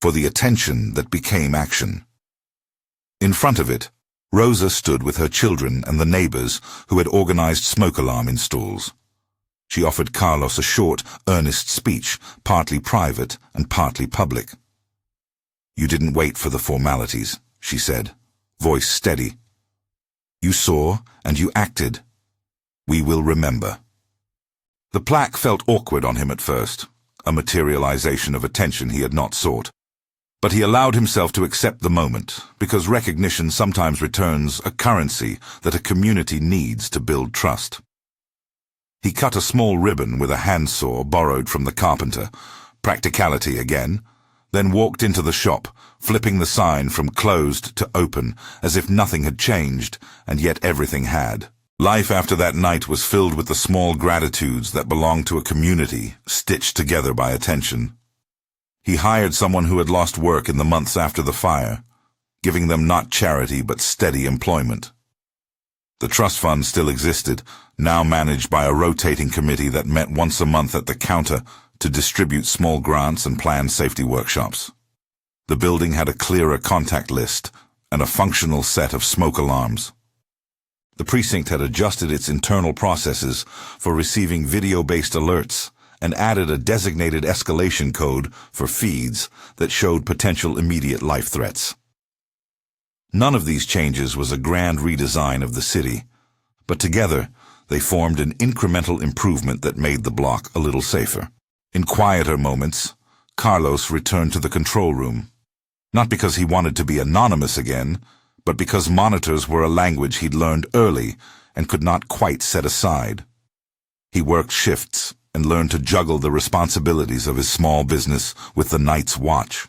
[SPEAKER 1] "For the attention that became action." In front of it, Rosa stood with her children and the neighbors who had organized smoke alarm installs. She offered Carlos a short, earnest speech, partly private and partly public. "You didn't wait for the formalities," she said, voice steady. "You saw and you acted. We will remember." The plaque felt awkward on him at first, a materialization of attention he had not sought. But he allowed himself to accept the moment, because recognition sometimes returns a currency that a community needs to build trust. He cut a small ribbon with a handsaw borrowed from the carpenter, practicality again, then walked into the shop, flipping the sign from closed to open, as if nothing had changed, and yet everything had. Life after that night was filled with the small gratitudes that belonged to a community, stitched together by attention. He hired someone who had lost work in the months after the fire, giving them not charity but steady employment. The trust fund still existed, now managed by a rotating committee that met once a month at the counter to distribute small grants and plan safety workshops. The building had a clearer contact list and a functional set of smoke alarms. The precinct had adjusted its internal processes for receiving video-based alerts and added a designated escalation code for feeds that showed potential immediate life threats. None of these changes was a grand redesign of the city, but together they formed an incremental improvement that made the block a little safer. In quieter moments, Carlos returned to the control room, not because he wanted to be anonymous again, but because monitors were a language he'd learned early and could not quite set aside. He worked shifts and learned to juggle the responsibilities of his small business with the night's watch,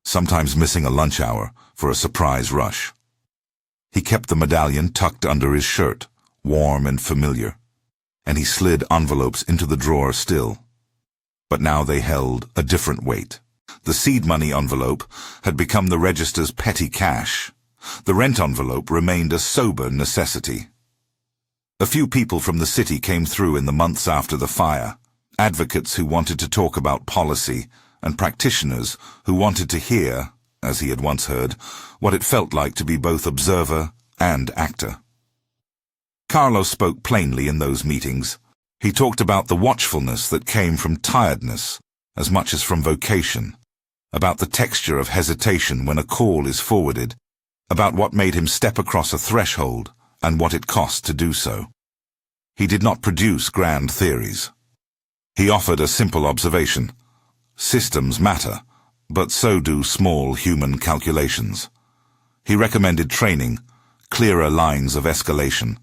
[SPEAKER 1] sometimes missing a lunch hour for a surprise rush. He kept the medallion tucked under his shirt, warm and familiar, and he slid envelopes into the drawer still. But now they held a different weight. The seed money envelope had become the register's petty cash. The rent envelope remained a sober necessity. A few people from the city came through in the months after the fire, advocates who wanted to talk about policy, and practitioners who wanted to hear, as he had once heard, what it felt like to be both observer and actor. Carlos spoke plainly in those meetings. He talked about the watchfulness that came from tiredness as much as from vocation, about the texture of hesitation when a call is forwarded, about what made him step across a threshold and what it cost to do so. He did not produce grand theories. He offered a simple observation. Systems matter, but so do small human calculations. He recommended training, clearer lines of escalation,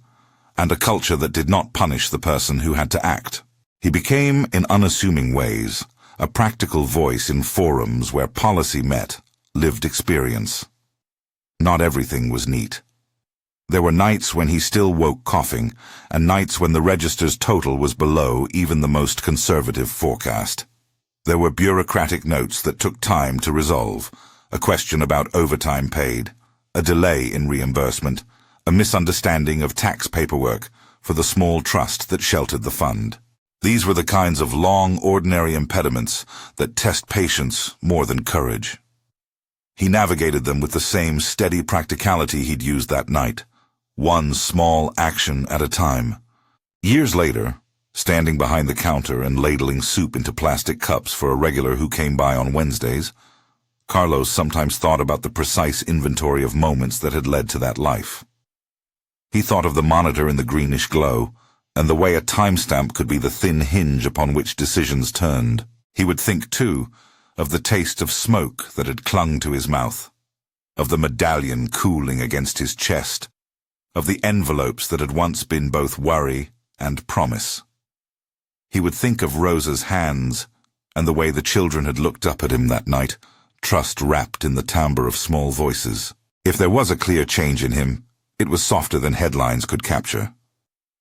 [SPEAKER 1] and a culture that did not punish the person who had to act. He became, in unassuming ways, a practical voice in forums where policy met lived experience. Not everything was neat. There were nights when he still woke coughing, and nights when the register's total was below even the most conservative forecast. There were bureaucratic notes that took time to resolve, a question about overtime paid, a delay in reimbursement, a misunderstanding of tax paperwork for the small trust that sheltered the fund. These were the kinds of long, ordinary impediments that test patience more than courage. He navigated them with the same steady practicality he'd used that night, one small action at a time. Years later, standing behind the counter and ladling soup into plastic cups for a regular who came by on Wednesdays, Carlos sometimes thought about the precise inventory of moments that had led to that life. He thought of the monitor in the greenish glow, and the way a timestamp could be the thin hinge upon which decisions turned. He would think, too, of the taste of smoke that had clung to his mouth, of the medallion cooling against his chest, of the envelopes that had once been both worry and promise. He would think of Rosa's hands, and the way the children had looked up at him that night, trust wrapped in the timbre of small voices. If there was a clear change in him, it was softer than headlines could capture.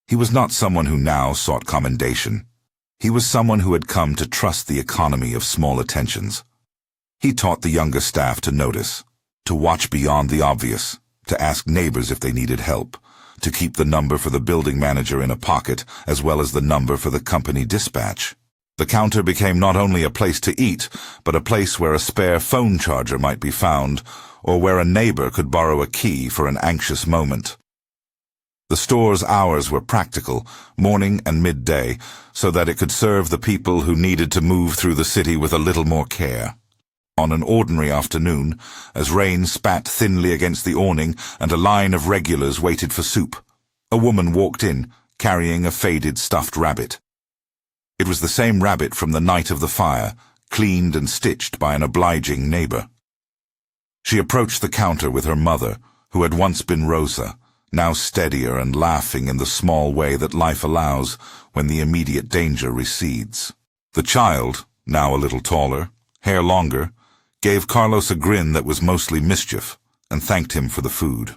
[SPEAKER 1] He was not someone who now sought commendation. He was someone who had come to trust the economy of small attentions. He taught the younger staff to notice, to watch beyond the obvious, to ask neighbors if they needed help, to keep the number for the building manager in a pocket as well as the number for the company dispatch. The counter became not only a place to eat, but a place where a spare phone charger might be found, or where a neighbor could borrow a key for an anxious moment. The store's hours were practical, morning and midday, so that it could serve the people who needed to move through the city with a little more care. On an ordinary afternoon, as rain spat thinly against the awning and a line of regulars waited for soup, a woman walked in, carrying a faded stuffed rabbit. It was the same rabbit from the night of the fire, cleaned and stitched by an obliging neighbor. She approached the counter with her mother, who had once been Rosa, now steadier and laughing in the small way that life allows when the immediate danger recedes. The child, now a little taller, hair longer, gave Carlos a grin that was mostly mischief, and thanked him for the food.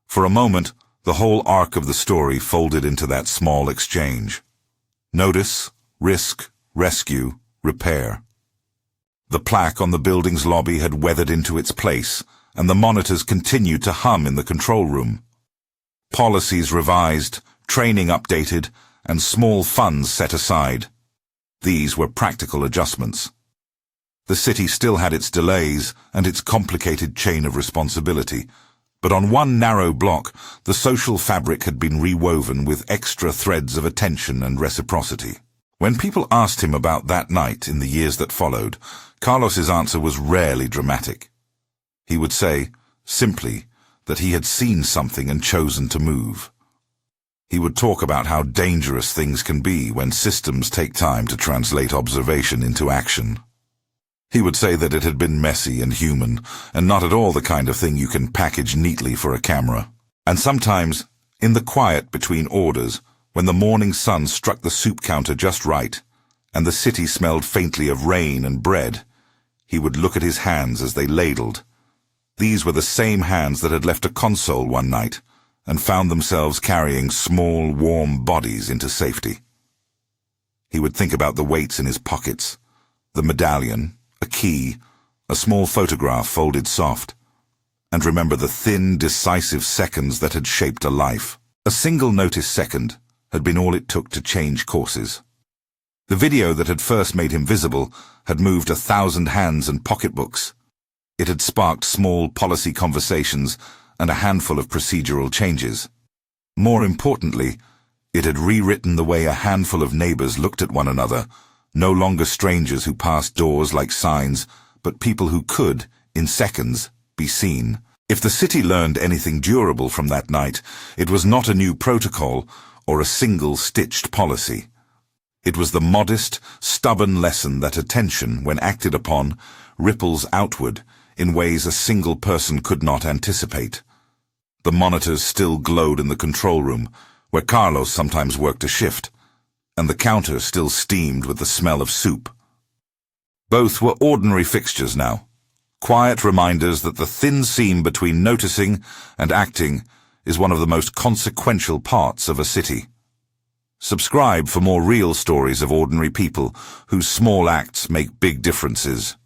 [SPEAKER 1] For a moment, the whole arc of the story folded into that small exchange. Notice, risk, rescue, repair. The plaque on the building's lobby had weathered into its place, and the monitors continued to hum in the control room. Policies revised, training updated, and small funds set aside. These were practical adjustments. The city still had its delays and its complicated chain of responsibility, but on one narrow block, the social fabric had been rewoven with extra threads of attention and reciprocity. When people asked him about that night in the years that followed, Carlos's answer was rarely dramatic. He would say, simply, that he had seen something and chosen to move. He would talk about how dangerous things can be when systems take time to translate observation into action. He would say that it had been messy and human, and not at all the kind of thing you can package neatly for a camera. And sometimes, in the quiet between orders, when the morning sun struck the soup counter just right, and the city smelled faintly of rain and bread, he would look at his hands as they ladled. These were the same hands that had left a console one night, and found themselves carrying small, warm bodies into safety. He would think about the weights in his pockets, the medallion, a key, a small photograph folded soft, and remember the thin, decisive seconds that had shaped a life. A single notice second had been all it took to change courses. The video that had first made him visible had moved 1,000 hands and pocketbooks. It had sparked small policy conversations and a handful of procedural changes. More importantly, it had rewritten the way a handful of neighbors looked at one another, no longer strangers who passed doors like signs, but people who could, in seconds, be seen. If the city learned anything durable from that night, it was not a new protocol or a single stitched policy. It was the modest, stubborn lesson that attention, when acted upon, ripples outward in ways a single person could not anticipate. The monitors still glowed in the control room, where Carlos sometimes worked a shift, and the counter still steamed with the smell of soup. Both were ordinary fixtures now, quiet reminders that the thin seam between noticing and acting is one of the most consequential parts of a city. Subscribe for more real stories of ordinary people whose small acts make big differences.